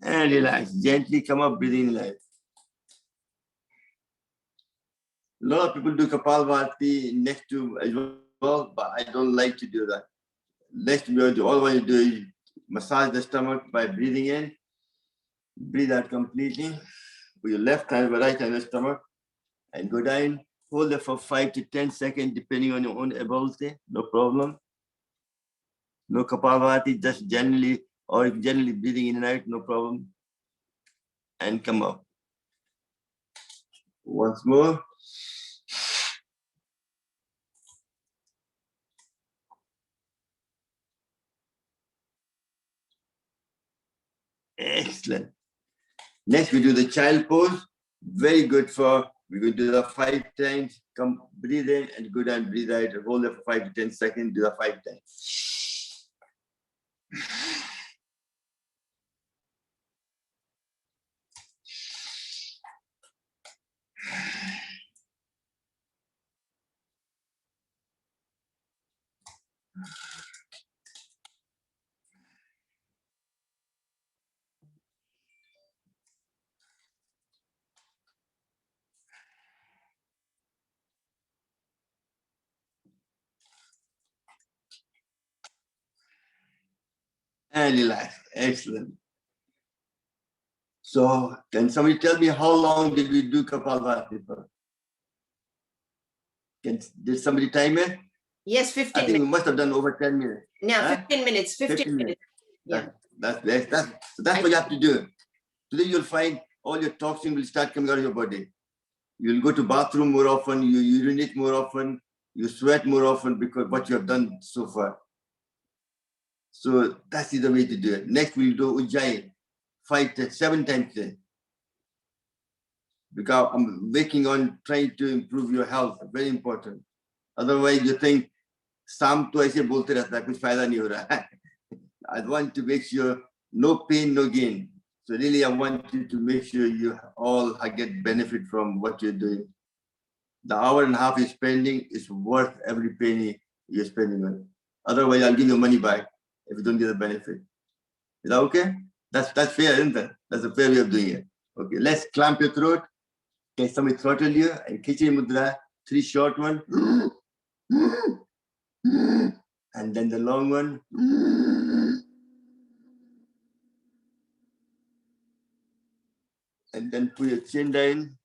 And relax. Gently come up, breathing in. A lot of people do Kapalbhati next to as well, but I don't like to do that. Next to all I want to do is massage the stomach by breathing in, breathe out completely with your left hand or right hand on the stomach, and go down. Hold it for 5 to 10 seconds, depending on your own ability. No problem. No Kapalbhati, just generally breathing in and out, no problem. And come up. Once more. Excellent. Next, we do the child pose. Very good for, we're going to do that 5 times. Come, breathe in and go down, breathe out. Hold it for 5 to 10 seconds. Do that 5 times. And relax. Excellent. So, can somebody tell me how long did we do Kapalbhati for? Did somebody time it? Yes, I 15 think minutes. we must have done over 10 minutes. No, Huh? 15 minutes. 15 minutes. Yeah. That's what you have to do. Today you'll find all your toxin will start coming out of your body. You'll go to bathroom more often, you urinate more often, you sweat more often because what you have done so far. So that is the way to do it. Next we'll do Ujjayi, 7 times a day. Because I'm working on trying to improve your health, very important. Otherwise you think, शाम तो ऐसे बोलते रहता है, कुछ फायदा नहीं हो रहा है. I want to make sure no pain, no gain. So really, I want you to make sure you all get benefit from what you're doing. The hour and a half you're spending is worth every penny you're spending on it. Otherwise, I'll give you money back if you don't get the benefit. Is that okay? That's fair, isn't it? That's a fair way of doing it. Okay, let's clamp your throat. Can somebody throttle you? And Khichdi Mudra, 3 short one. And then the long one. And then put your chin down.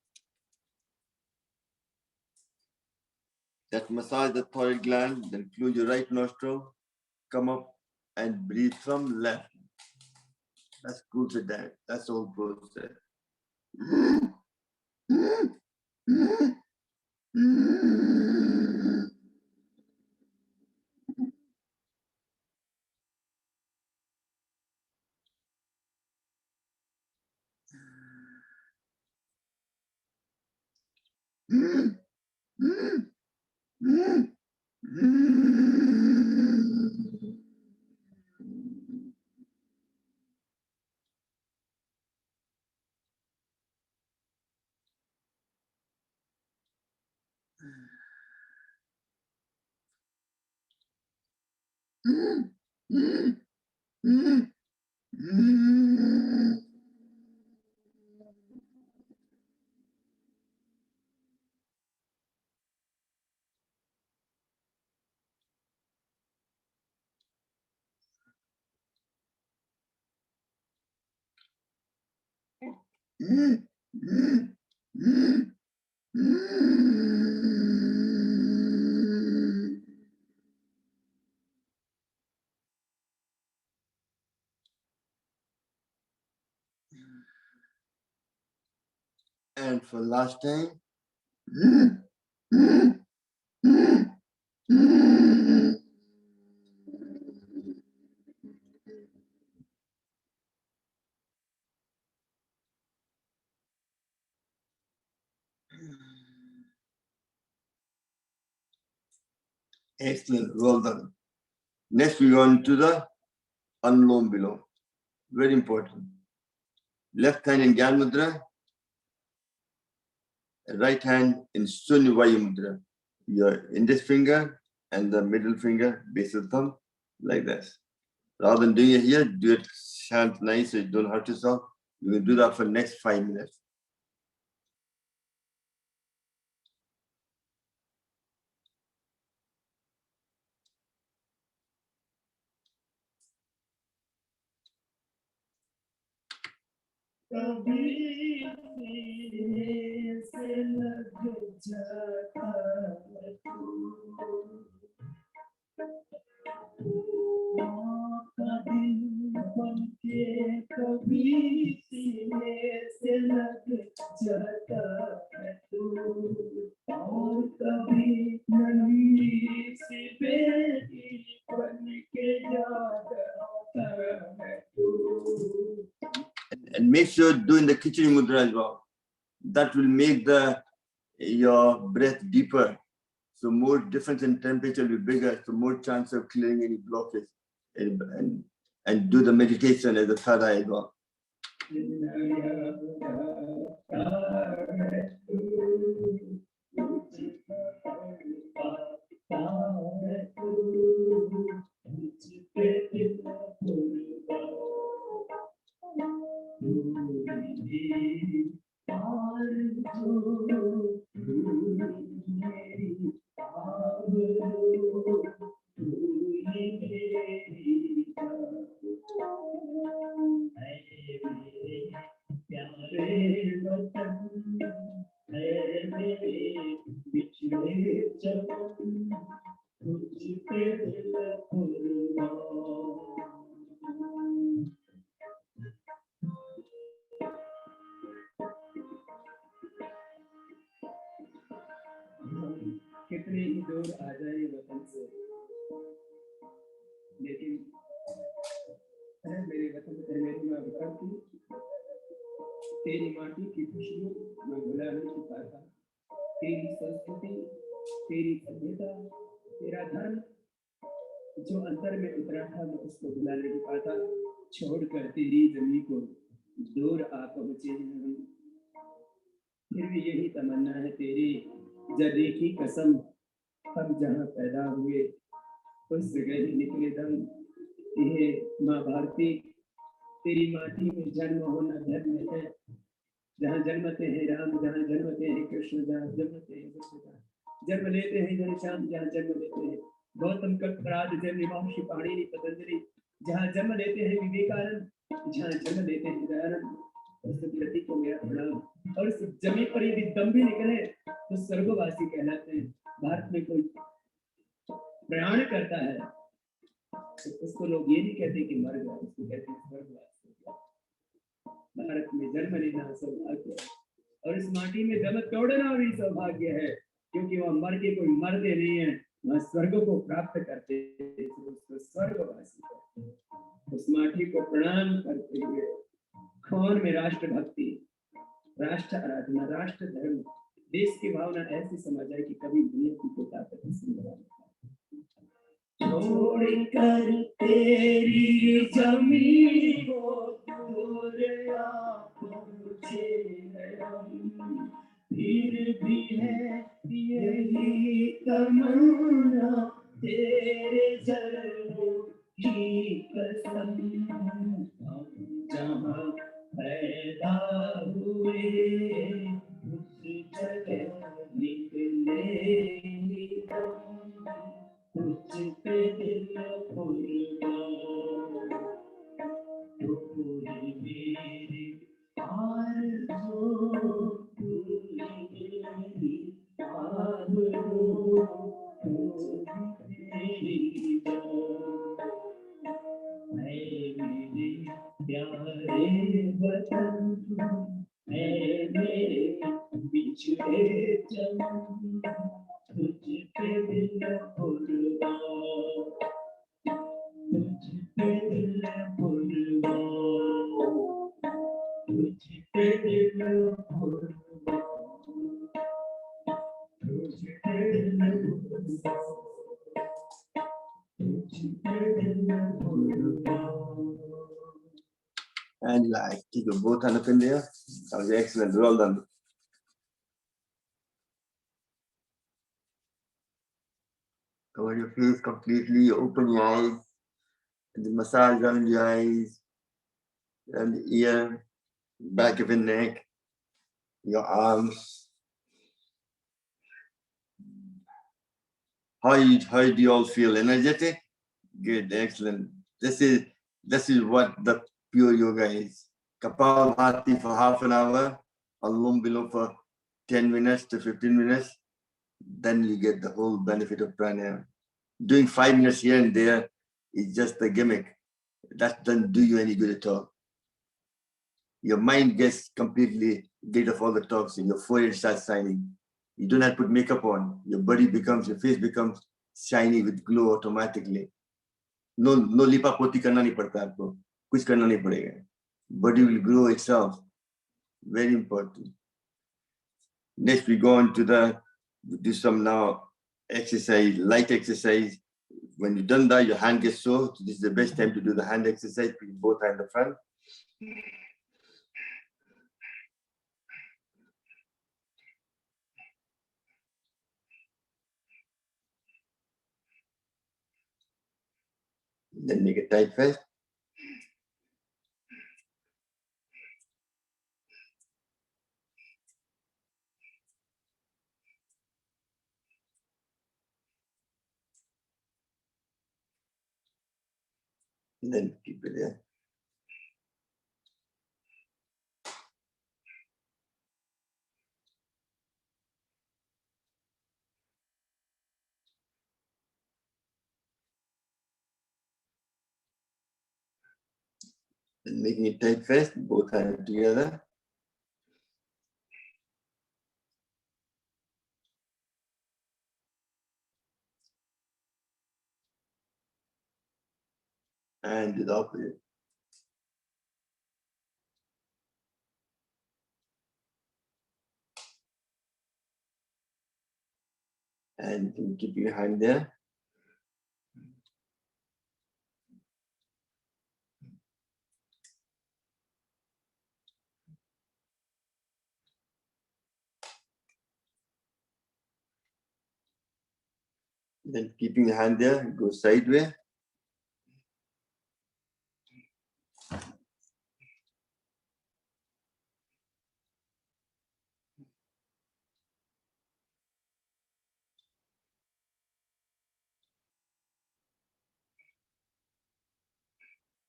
That massage the thyroid gland, then close your right nostril, come up and breathe from left. That's good to that. That's all process. And for last time. Excellent, well done. Next we go on to the Anulom Vilom. Very important. Left hand in Gyan Mudra, right hand in Sunya Vayu Mudra. Your index finger and the middle finger, base of the thumb, like this. Rather than doing it here, do it sound nice so you don't hurt yourself. You can do that for the next 5 minutes. And make sure doing the Khichdi Mudra as well. That will make your breath deeper. So more difference in temperature will be bigger, so more chance of clearing any blockage. And do the meditation as a third eye as well. कितने ही दूर आ जाए वतन से, लेकिन मेरे वतन से मेरी माँ बताती, तेरी माटी की खुशबू मैं भुला नहीं पाता, तेरी संस्कृति, तेरी सभ्यता, तेरा धर्म जो अंतर में उतरा था मैं उसको भुला नहीं पाता, छोड़कर तेरी जमीन को दूर आ पहुंचे नहीं, फिर भी यही तमन्ना है तेरी, जर्रे की कसम हम जहाँ पैदा हुए उस जगह ही निकले दम, ये माँ भारती तेरी माटी में जन्म होना धर्म है, जहाँ जन्मते हैं राम, जहाँ जन्मते हैं कृष्ण, जहाँ जन्मते हैं जन्म लेते हैं घनश्याम, जहाँ जन्म लेते हैं गौतम कल्पराज जन्म महर्षि पाणिनि पतंजलि, जहाँ जन्म लेते हैं विवेकानंद, जहाँ जन्म लेते हैं दयानंद, उस धरती को मेरा प्रणाम। और इस जमीन पर यदि दम भी निकले तो स्वर्गवासी कहलाते हैं। भारत में कोई प्रयाण करता है तो उसको लोग ये नहीं कहते कि मर गया, उसको कहते हैं स्वर्गवासी। भारत में जन्म लेना सौभाग्य है, और इस माटी में दम तोड़ना भी सौभाग्य है, क्योंकि वह मर के कोई मरते नहीं है, वह स्वर्ग को प्राप्त करते हैं, उसको स्वर्गवासी कहते हैं। उस माटी को प्रणाम करते हुए कौन में राष्ट्रभक्ति, राष्ट्र आराधना, राष्ट्र धर्म, देश की भावना ऐसी समा जाए कि कभी दुनिया की कोई ताकत नहीं बना। छोड़ कर तेरी जमीन को दूर आ पहुंचे हम, फिर भी है यही तमन्ना तेरे जन्म की कसम। हम जहाँ पैदा हुए उस जगह निकलेंगे हम, कुछ पे दिल कुर्बान, तू ही मेरी आरज़ू, तू ही मेरी आबरू, तू ही मेरी जान। ऐ मेरे प्यारे वतन, ऐ मेरे बिछड़े चमन, तुझ पे दिल कुर्बान, तुझ पे दिल कुर्बान, तुझ पे दिल कुर्बान, तुझ पे दिल कुर्बान, तुझ पे दिल कुर्बान। And I keep your both hand up in there. That was excellent. Well done. Cover your face completely, open your eyes, and the massage around your eyes, around the ear, back of your neck, your arms. How do you all feel? Energetic? Good, excellent. This is what the pure yoga is. Kapalbhati for half an hour, Alum below for 10 minutes to 15 minutes. Then you get the whole benefit of pranayama. Doing 5 minutes here and there is just a gimmick. That doesn't do you any good at all. Your mind gets completely rid of all the toxin. Your forehead starts shining. You don't have to put makeup on. Your face becomes shiny with glow automatically. No lipa poti karna nahi padta aapko. Kuch karna nahi padega. Body will grow itself. Very important. Next we go on to do some now exercise, light exercise. When you've done that, your hand gets sore. So this is the best time to do the hand exercise. Put both hands in the front. Then make a tight fist. And then keep it there. Then making a tight fist, both hands together. And do the opposite. And keep your hand there. Then keeping the hand there, go sideways.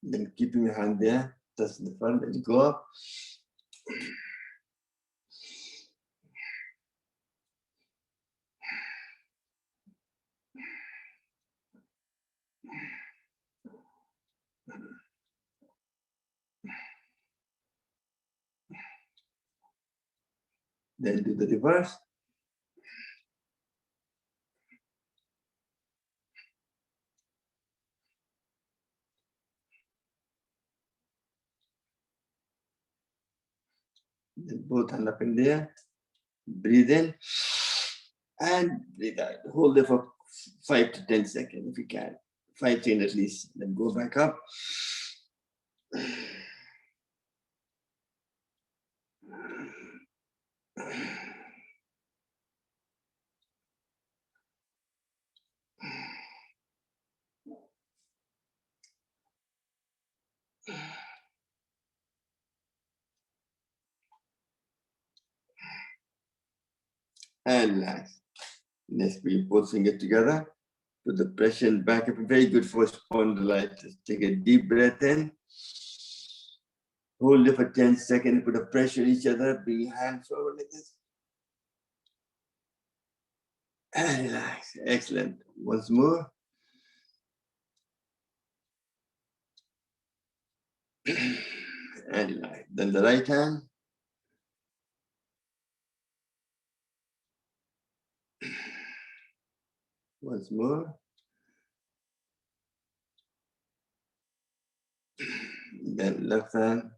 Then keeping your hand there, touch the front, let it go up. Then do the reverse. Then both hand up in there. Breathe in and breathe out. Hold it for 5 to 10 seconds if you can. 5 10 at least. Then go back up. And relax. Next, we both fingers together. Put the pressure in back up. Very good for spondylitis. Take a deep breath in. Hold it for 10 seconds. Put a pressure on each other. Bring your hands forward like this. And relax. Excellent. Once more. And relax. Then the right hand. Once more. Then left hand.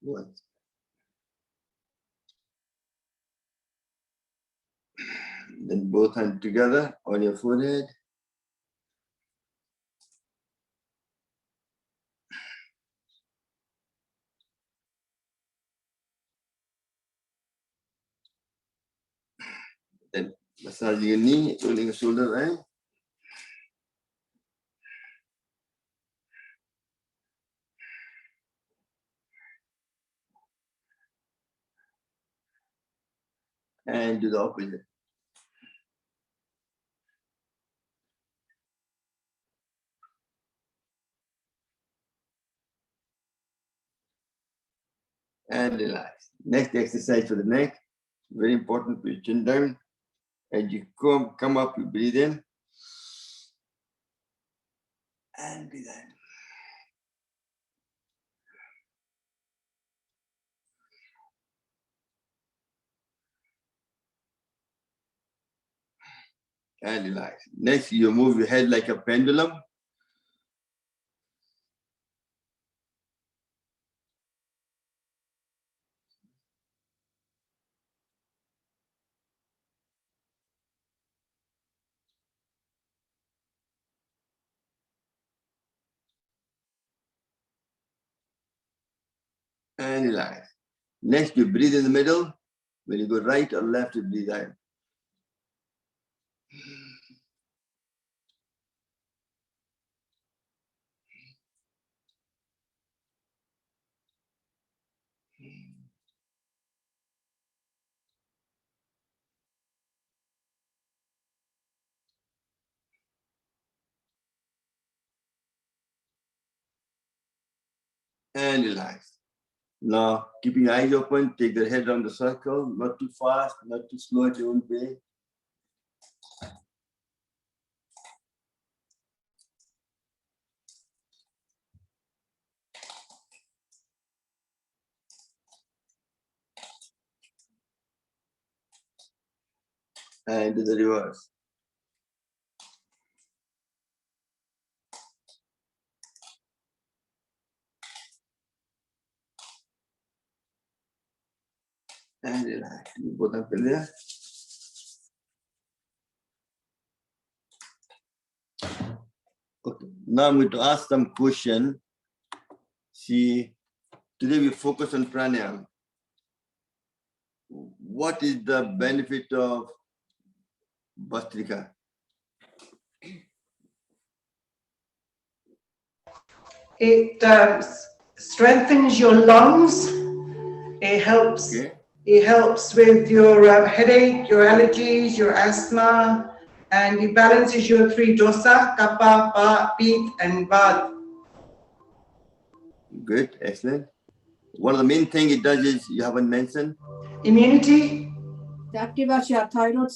Once. Then both hands together on your forehead. Then massage your knee, rolling your shoulder right. And do the opposite. And relax. Next exercise for the neck. Very important. Put your chin down. As you come up, you breathe in. And breathe out. And relax. Next, you move your head like a pendulum. And relax. Next, you breathe in the middle. When you go right or left, you breathe out. And relax. Now, keeping your eyes open, take the head around the circle, not too fast, not too slow at your own pace. And do the reverse. And relax. You both up in there. Okay. Now I'm going to ask some question. See, today we focus on pranayam. What is the benefit of Bhastrika? It strengthens your lungs. It helps. Okay. It helps with your headache, your allergies, your asthma. and it balances your 3 dosa, kapha, pa, pit, and vata. Good, excellent. One of the main thing it does is, you haven't mentioned. Immunity. It activates your thyroid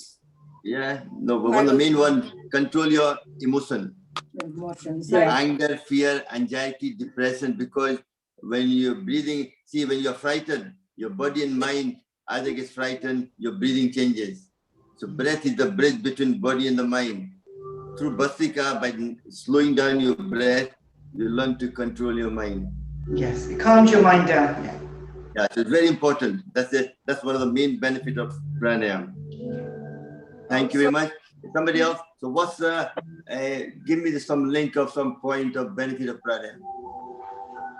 Yeah, no, but one of the main one, control your emotion. emotions. Your Yeah. anger, fear, anxiety, depression, because when you're breathing, see, when you're frightened, your body and mind either gets frightened, your breathing changes. So breath is the bridge between body and the mind. Through Bhastrika, by slowing down your breath, you learn to control your mind. Yes, it calms your mind down. Yeah. Yeah, so it's very important. That's it. That's one of the main benefits of pranayam. Thank you very much. Somebody else. So what's the, give me some link of some point of benefit of pranayam.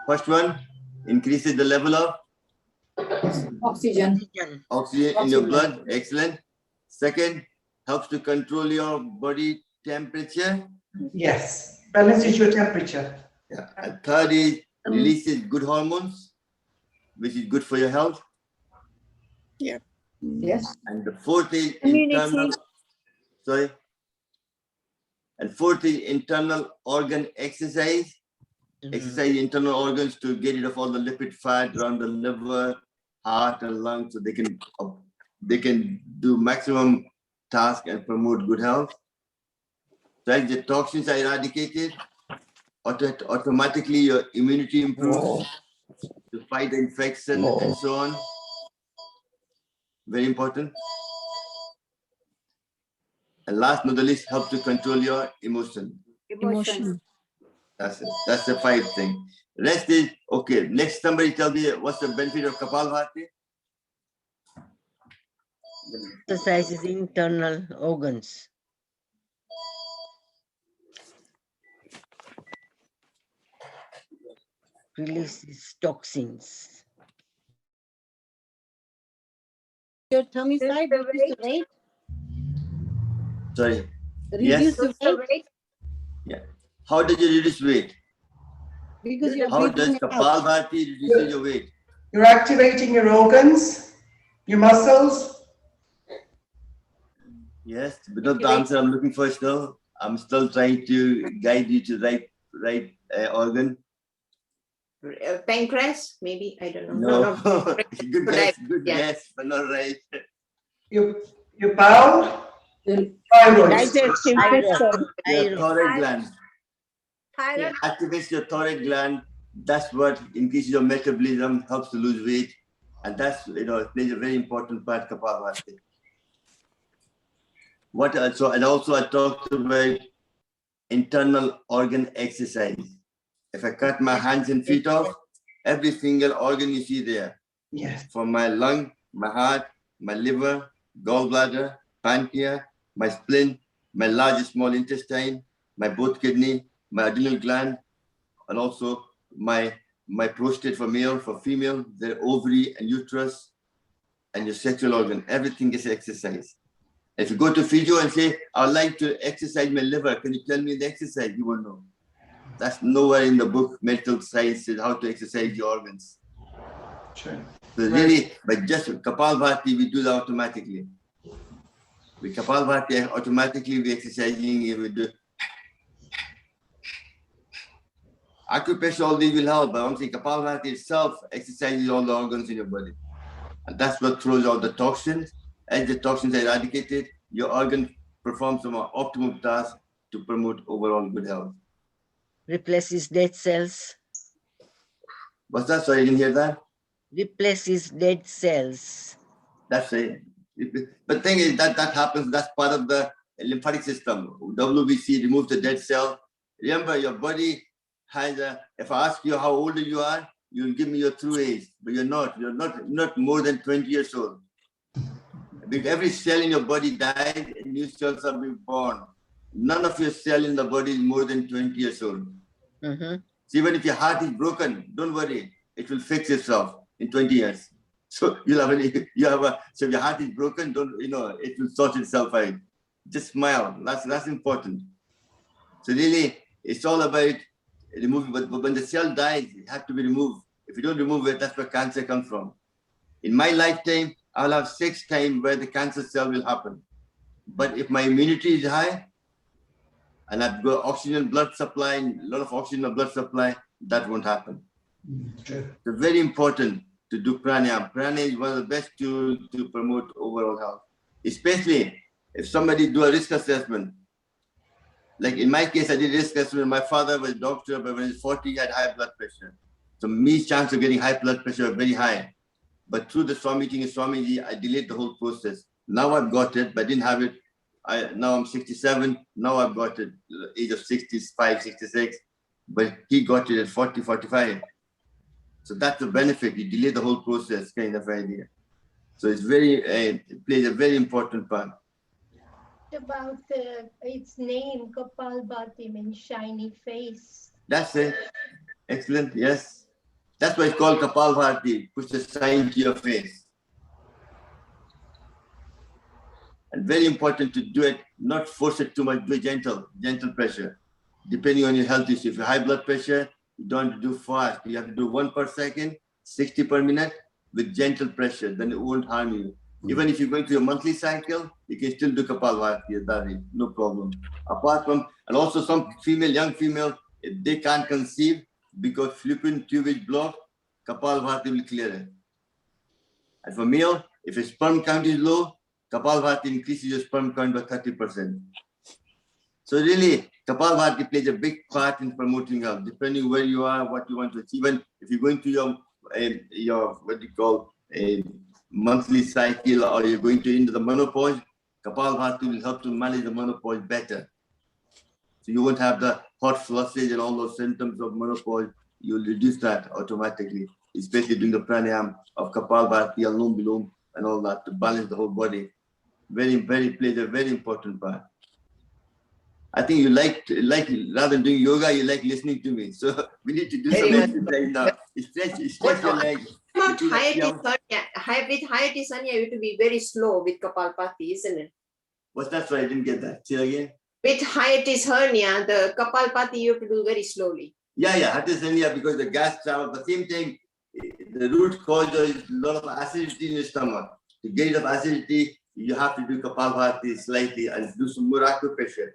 First one, increases the level of Oxygen. oxygen in your blood. Excellent. Second, helps to control your body temperature. Yes, balances your temperature. Yeah. And third is releases good hormones, which is good for your health. Yes. And the fourth is Immunity. internal. Sorry. And fourth is internal organ exercise. Exercise internal organs to get rid of all the lipid fat around the liver, heart, and lungs, so they can do maximum task and promote good health. So as the toxins are eradicated, automatically your immunity improves to fight the infection and so on. Very important. And last but not the least, help to control your emotion. Emotion. That's it. That's the 5 thing. Rest is okay. Next, somebody tell me what's the benefit of Kapalbhati? Exercises internal organs. Releases toxins. Your tummy side, reduce the weight. Sorry. Reduce Yes. the weight Yeah. How does it reduce weight? because you're How does breathing out. Kapalbhati reduce your weight? You're activating your organs, your muscles. Yes, but not the answer I'm looking for still. I'm still trying to guide you to the right organ. Pancreas, maybe, I don't know. No, No. good guess, good Yeah. guess, but not right. Your bowel, thyroid. Digestive system. Your thyroid gland. Yeah. Activates your thyroid gland. That's what increases your metabolism, helps to lose weight, and that's it plays a very important part. Kapalbhati. What also, and also I talked about internal organ exercise. If I cut my hands and feet off, every single organ you see there, Yes. from my lung, my heart, my liver, gallbladder, pancreas, my spleen, my large and small intestine, my both kidney, my adrenal gland, and also my prostate for male, for female, the ovary and uterus, and your sexual organ. Everything is exercise. If you go to physio and say, I would like to exercise my liver, can you tell me the exercise? You won't know. That's nowhere in the book, medical science, says how to exercise your organs. True. So really, but just with Kapalbhati, we do that automatically. With Kapalbhati, automatically we exercising, we do. Acupressure, all these will help, but I'm saying Kapalbhati itself exercises all the organs in your body. And that's what throws out the toxins. As the toxins are eradicated, your organ performs some optimum task to promote overall good health. Replaces dead cells. What's that? Sorry, I didn't hear that. Replaces dead cells. That's it. But the thing is that happens, that's part of the lymphatic system. WBC removes the dead cell. Remember, your body has if I ask you how old you are, you'll give me your true age, but you're not more than 20 years old. Because every cell in your body dies and new cells are being born. None of your cell in the body is more than 20 years old. Mm-hmm. So even if your heart is broken, don't worry, it will fix itself in 20 years. So so if your heart is broken, it will sort itself out. Just smile. That's important. So really, it's all about removing. But when the cell dies, it has to be removed. If you don't remove it, that's where cancer comes from. In my lifetime, I'll have 6 times where the cancer cell will happen. But if my immunity is high and I've got oxygen blood supply, a lot of oxygen blood supply, that won't happen. True. So very important to do pranayam. Pranayam is one of the best tools to promote overall health, especially if somebody do a risk assessment. Like in my case, I did risk assessment. My father was a doctor, but when he was 40, he had high blood pressure. So me chance of getting high blood pressure was very high. But through the Swami meeting in Swamiji, I delayed the whole process. Now I've got it, but I didn't have it. Now I'm 67. Now I've got it, age of 65, 66. But he got it at 40, 45. So that's the benefit. You delay the whole process, kind of idea. So it's very, it plays a very important part. About its name, Kapalbhati means shiny face. That's it. Excellent. Yes. That's why it's called Kapalbhati. Puts a sign to your face. And very important to do it, not force it too much, do gentle pressure, depending on your health issue. If you have high blood pressure, you don't have to do fast. You have to do 1 per second, 60 per minute with gentle pressure, then it won't harm you. Even if you're going through your monthly cycle, you can still do Kapalbhati, no problem. Apart from, and also some young female, if they can't conceive because fallopian tube is blocked, Kapalbhati will clear it. And for male, if your sperm count is low, Kapalbhati increases your sperm count by 30%. So really, Kapalbhati plays a big part in promoting health, depending where you are, what you want to achieve. Even if you're going to your what do you call, a monthly cycle, or you're going to into the menopause, Kapalbhati will help to manage the menopause better. So you won't have the hot flushes and all those symptoms of menopause. You'll reduce that automatically, especially doing the pranayam of Kapalbhati, Anulom Vilom, and all that to balance the whole body. Plays a very important part. I think you like rather than doing yoga, you like listening to me. So we need to do some exercise now. Stretch your legs. About hiatus hernia. With hiatus hernia, you have to be very slow with Kapalbhati, isn't it? What's that? Sorry, I didn't get that. Say again. With hiatus hernia, the Kapalbhati you have to do very slowly. Yeah, hiatus hernia, because the gas travels. The same thing, the root cause is a lot of acidity in your stomach. To get rid of acidity, you have to do Kapalbhati slightly and do some more acupressure.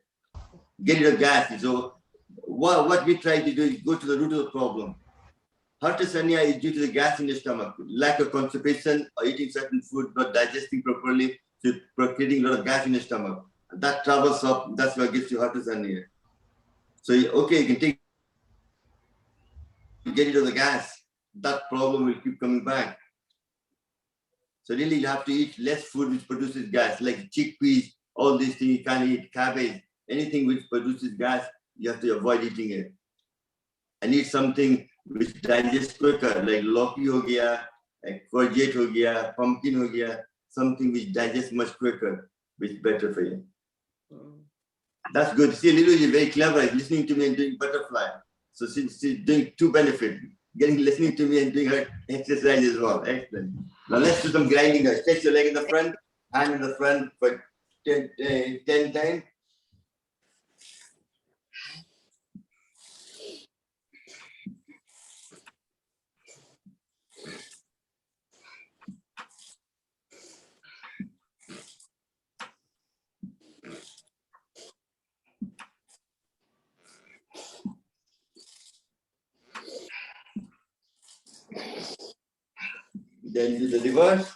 Get rid of gas. So what we try to do is go to the root of the problem. Hiatus hernia is due to the gas in the stomach, lack of constipation, or eating certain food, not digesting properly, so creating a lot of gas in the stomach. And that travels up, that's what gives you hiatus hernia. So, okay, you can get rid of the gas. That problem will keep coming back. So really you have to eat less food which produces gas, like chickpeas, all these things you can't eat, cabbage, anything which produces gas, you have to avoid eating it. And eat something which digests quicker, like lauki ho gaya, courgette ho gaya, pumpkin ho gaya, something which digests much quicker, which is better for you. That's good. See, Lilu is very clever, listening to me and doing butterfly. So she's doing two benefits, listening to me and doing her exercise as well. Excellent. Now let's do some grinding. Stretch your leg in the front, hand in the front for 10 times. Then do the reverse.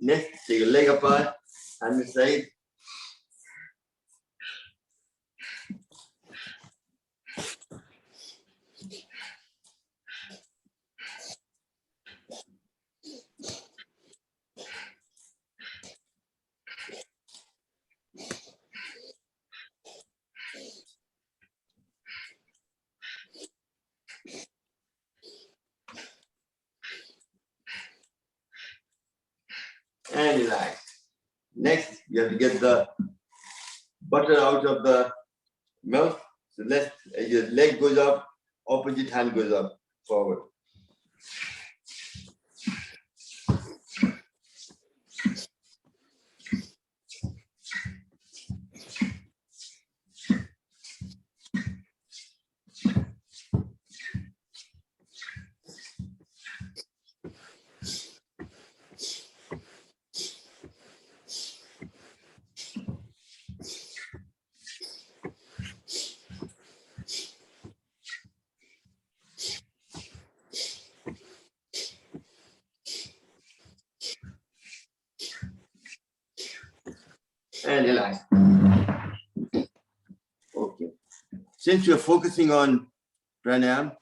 Next, take your leg apart, hand inside. And relax. Next, you have to get the butter out of the milk. So your leg goes up, opposite hand goes up, forward. and relax. Okay. Since you're focusing on pranayam,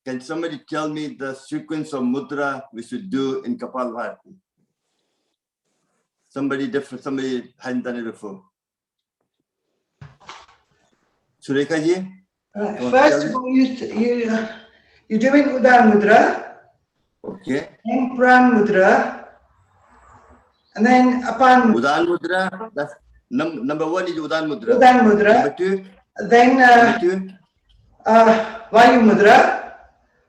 can somebody tell me the sequence of mudra we should do in Kapalbhati? Somebody different, somebody hadn't done it before. Sureka ji? First of all, you're doing Udan Mudra, Okay. then Pran Mudra, and then Apan Udan mudra, that's number one is Udan mudra. Udan Mudra. Number two? Then Number two? Vayu Mudra.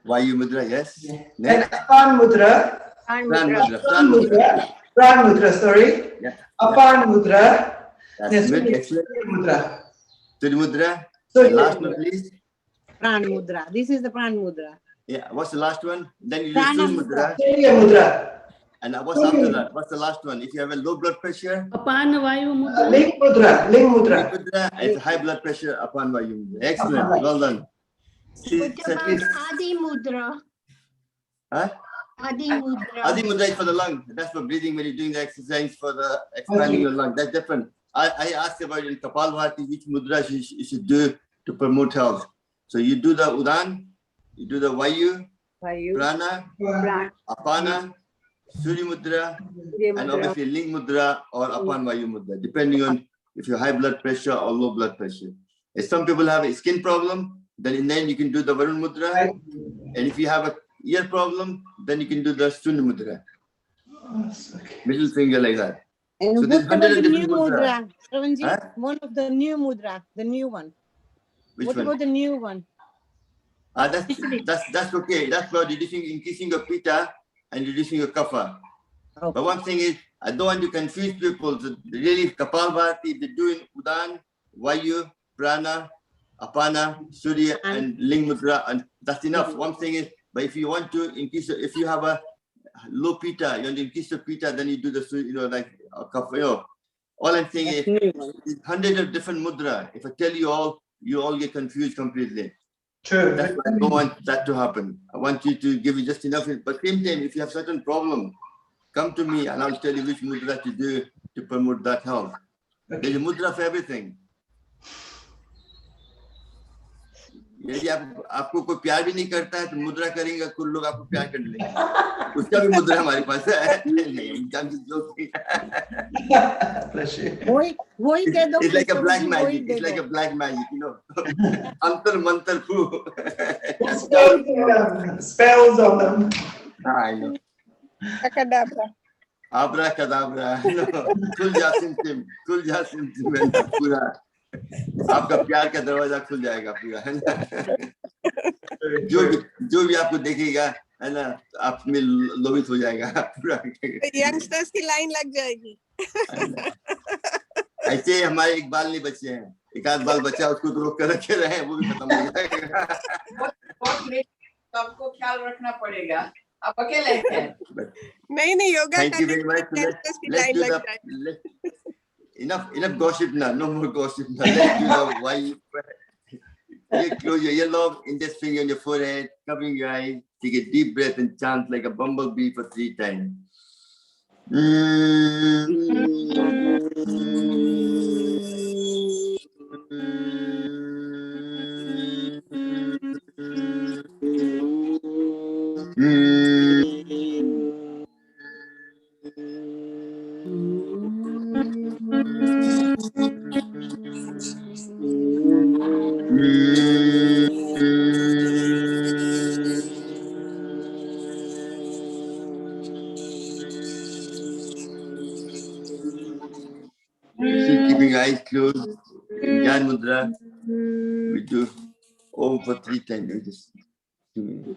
Vayu mudra, yes. Then Next? Apan Mudra. Pran mudra. Pran Mudra. Pran Mudra, sorry. Yeah. Apan Mudra. That's Yes, good. Excellent. Mudra. Surya mudra. Surya The last mudra. one, please. Pran mudra. This is the pran mudra. Yeah. What's the last one? Then you do Prana Surya mudra. Surya Mudra. And what's after that? What's the last one? If you have a low blood pressure, Apana vayu mudra. Ling Mudra. Ling Mudra. mudra, it's high blood pressure upon Vayu mudra. Excellent. Well done. See, What it's at about least, Adi Mudra? huh? Adi Mudra. Adi mudra is for the lung. That's for breathing when you're doing the exercise for the expanding your lung. That's different. I asked about in Kapalbhati which mudra you should do to promote health. So you do the Udan, you do the Vayu, Prana, Apana, Surya mudra, and obviously Ling mudra or Apan Vayu mudra, depending on if you have high blood pressure or low blood pressure. If some people have a skin problem, then you can do the Varun mudra. And if you have a ear problem, then you can do the Sunya mudra. Middle finger like that. And So what there's about 100 the new different mudra. mudra? Shravanji, Huh? one of the new mudra, the new one. Which What one? about the new one? That's okay. That's for increasing your pitta and reducing your kapha. Okay. But one thing is, I don't want to confuse people. So really, Kapalbhati, they're doing Udan, Vayu, Prana, Apana, Surya, and Ling Mudra, and that's enough. One thing is, but if you want to increase, if you have a low pitta, you want to increase the pitta, then you do the, like kapha. All I'm saying is, there's hundreds of different mudra. If I tell you all get confused completely. True. That's why I don't want that to happen. I want you to give you just enough. But same time, if you have certain problem, come to me and I'll tell you which mudra to do to promote that health. There's a mudra for everything. यदि आपको कोई प्यार भी नहीं करता है तो मुद्रा करेंगे, कुछ लोग आपको प्यार कर लेंगे, उसका भी मुद्रा हमारे पास है. It's like a black magic. It's like a black magic, you know. Antar mantar fu. Spells on them. I know. Abracadabra. खुल जा सिमटिम, खुल जा सिमटिम पूरा. आपका प्यार का दरवाजा खुल जाएगा पूरा, है ना. जो भी आपको देखेगा, है ना, आप में लोभित हो जाएगा पूरा. यंगस्टर्स की लाइन लग जाएगी. ऐसे हमारे एक बाल नहीं बचे हैं, एक आध बाल बचा, उसको तो रोक कर रखे रहे, वो भी खत्म हो जाएगा. सबको ख्याल रखना पड़ेगा. आप अकेले हैं. नहीं योगा Thank you करने very much. से यंगस्टर्स की लाइन लग जाएगी. Enough gossip now. No more gossip now. Let's do the why you close your earlobe, index finger on your forehead, covering your eyes. Take a deep breath and chant like a bumblebee for 3 times. Keeping your eyes closed in Jnana Mudra, we do Om for 3 times. We just do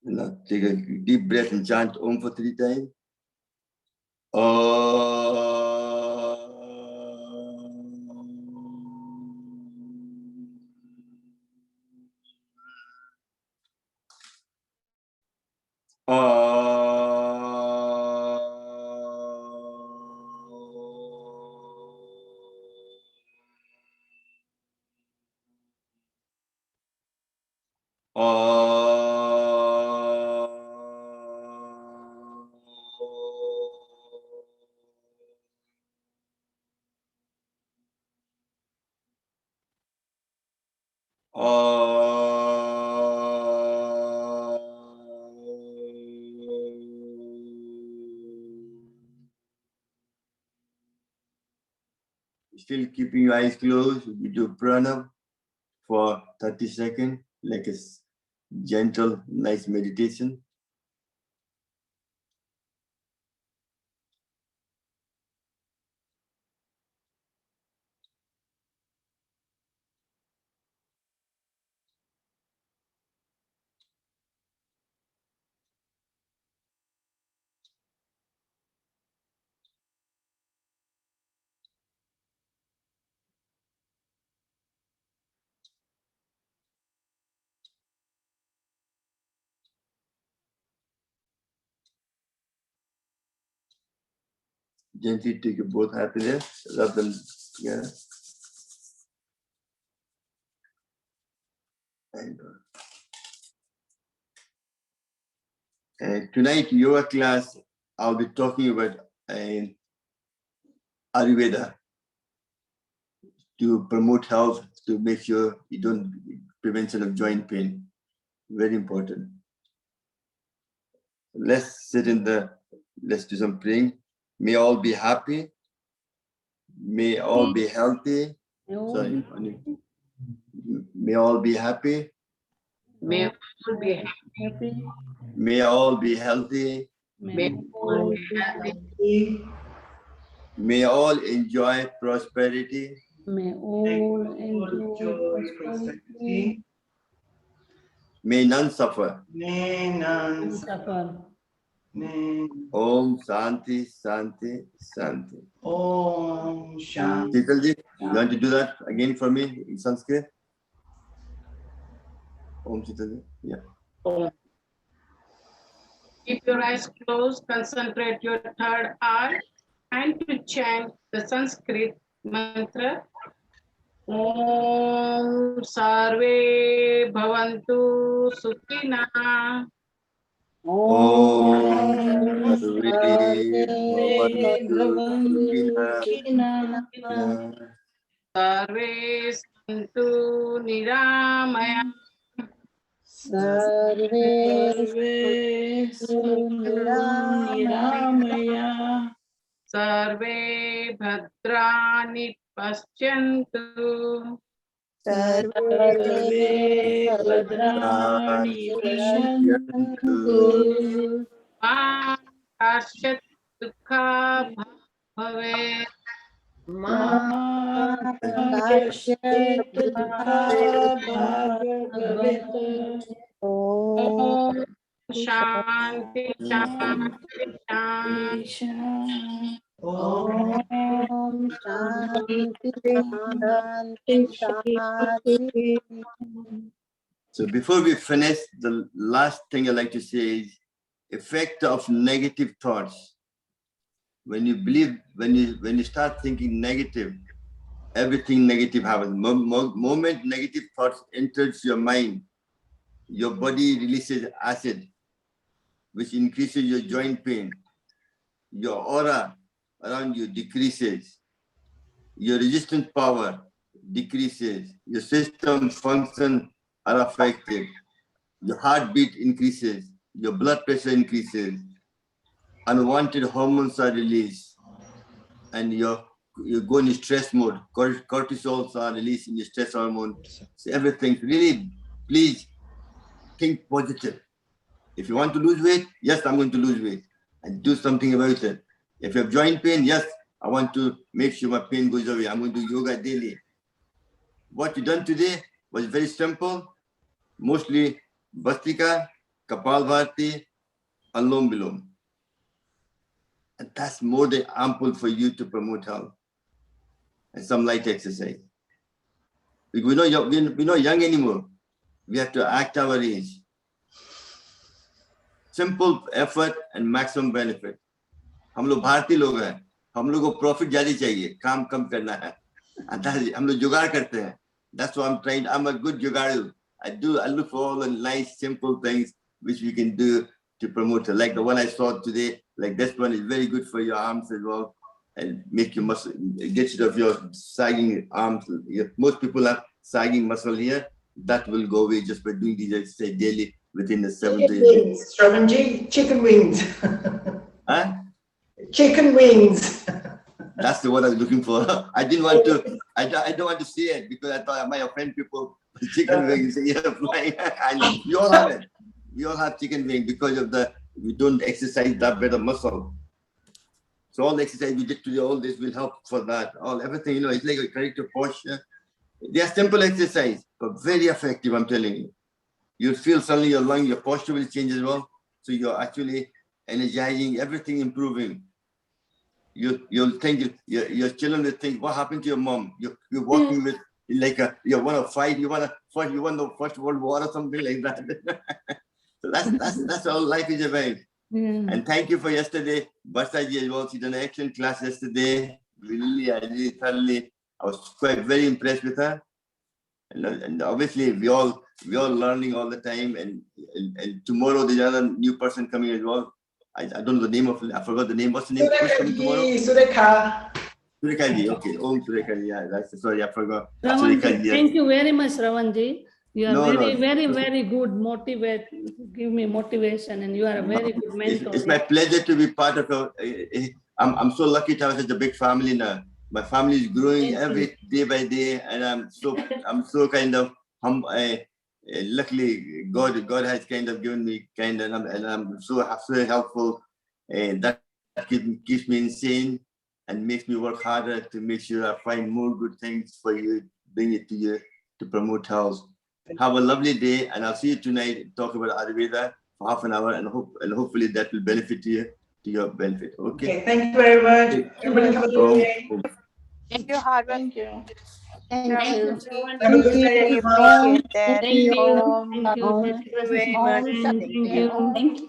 Now take a deep breath and chant Om for 3 times. still keeping your eyes closed, we do pranayam for 30 seconds, like a gentle, nice meditation. Gently take your both hands there, rub them together. And tonight, yoga class, I'll be talking about Ayurveda to promote health, to make sure you don't prevention of joint pain. Very important. Let's sit let's do some praying. May all be happy. May all be healthy. Sorry. May all be happy. May all be happy. May all be healthy. May all be happy. May all enjoy prosperity. May all enjoy prosperity. May none suffer. May none suffer. Om Shanti, Shanti, Shanti. Om Shanti. Titalji, you want to do that again for me in Sanskrit? Om Titalji, yeah. Om. Keep your eyes closed, concentrate your third eye, and to chant the Sanskrit mantra. Om Sarve Bhavantu Sukhina. Om Sarve Bhavantu Sukhina. Sarve Santu Niramaya. Sarve Santu Niramaya. Sarve Bhadrani Paschyantu. Sarve Bhadrani Pashantu. Ma Kashyat Dukha Bhave. Ma Kashyat Dukha Bhagavat. Om Shanti Shanti Shanti. Om Shanti Shanti. So before we finish, the last thing I like to say is effect of negative thoughts. When you start thinking negative, everything negative happens. Moment negative thoughts enters your mind, your body releases acid, which increases your joint pain. Your aura around you decreases. Your resistance power decreases. Your system function are affected. Your heartbeat increases. Your blood pressure increases. Unwanted hormones are released. And you go in stress mode. Cortisols are released in the stress hormone. So everything, really, please think positive. If you want to lose weight, yes, I'm going to lose weight. And do something about it. If you have joint pain, yes, I want to make sure my pain goes away. I'm going to do yoga daily. What you done today was very simple. Mostly Bhastrika, Kapalbhati, Alom Bilom. And that's more than ample for you to promote health. And some light exercise. We're not young anymore. We have to act our age. Simple effort and maximum benefit. हम लोग भारतीय लोग हैं, हम लोग को profit ज्यादा चाहिए, काम कम करना है, हम लोग जुगाड़ करते हैं. That's why I'm trying. I'm a good jugaadu. I look for all the nice simple things which we can do to promote it. Like the one I saw today, like this one is very good for your arms as well, and make your muscle, get rid of your sagging arms. Most people have sagging muscle here. That will go away just by doing these exercises daily within the 7 days. Shravanji, chicken wings. Huh? Chicken wings. That's the word I was looking for. I didn't want to. I don't want to say it because I thought I might offend people. Chicken wings, flying. And we all have it. We all have chicken wing because of we don't exercise that bit of muscle. So all the exercise we did today, all this will help for that. Everything, it's like a correct posture. They are simple exercise, but very effective, I'm telling you. You'll feel suddenly your posture will change as well. So you're actually energizing, everything improving. You'll think, your children will think, what happened to your mom? You're walking with, you want to fight, you want the First World War or something like that. So that's all life is about. And thank you for yesterday. Basaji as well, she did an excellent class yesterday. I was very impressed with her. And obviously we all learning all the time. And tomorrow there's another new person coming as well. I don't know the name of it. I forgot the name. What's the name? Who's coming tomorrow? Surekha. Surekha. Okay. Surekha. Yeah. Sorry, I forgot. Ravanji, thank you very much, Ravanji. You are very good. Give me motivation, and you are a very good mentor. It's my pleasure to be part of it. I'm so lucky to have such a big family now. My family is growing every day by day, and I'm so kind of humble. Luckily, God has kind of given me and I'm so helpful, and that keeps me insane and makes me work harder to make sure I find more good things for you, bring it to you to promote health. Have a lovely day, and I'll see you tonight. Talk about Ayurveda for half an hour, and hopefully that will benefit you to your benefit. Okay. Thank you very much. Everybody have a good day. Thank you, Harvard. Thank you. Thank you. Have a good day, everyone. Thank Thank you. you. Thank you. Om Thank you very much. Om Shanti. Thank you. Om. Thank you.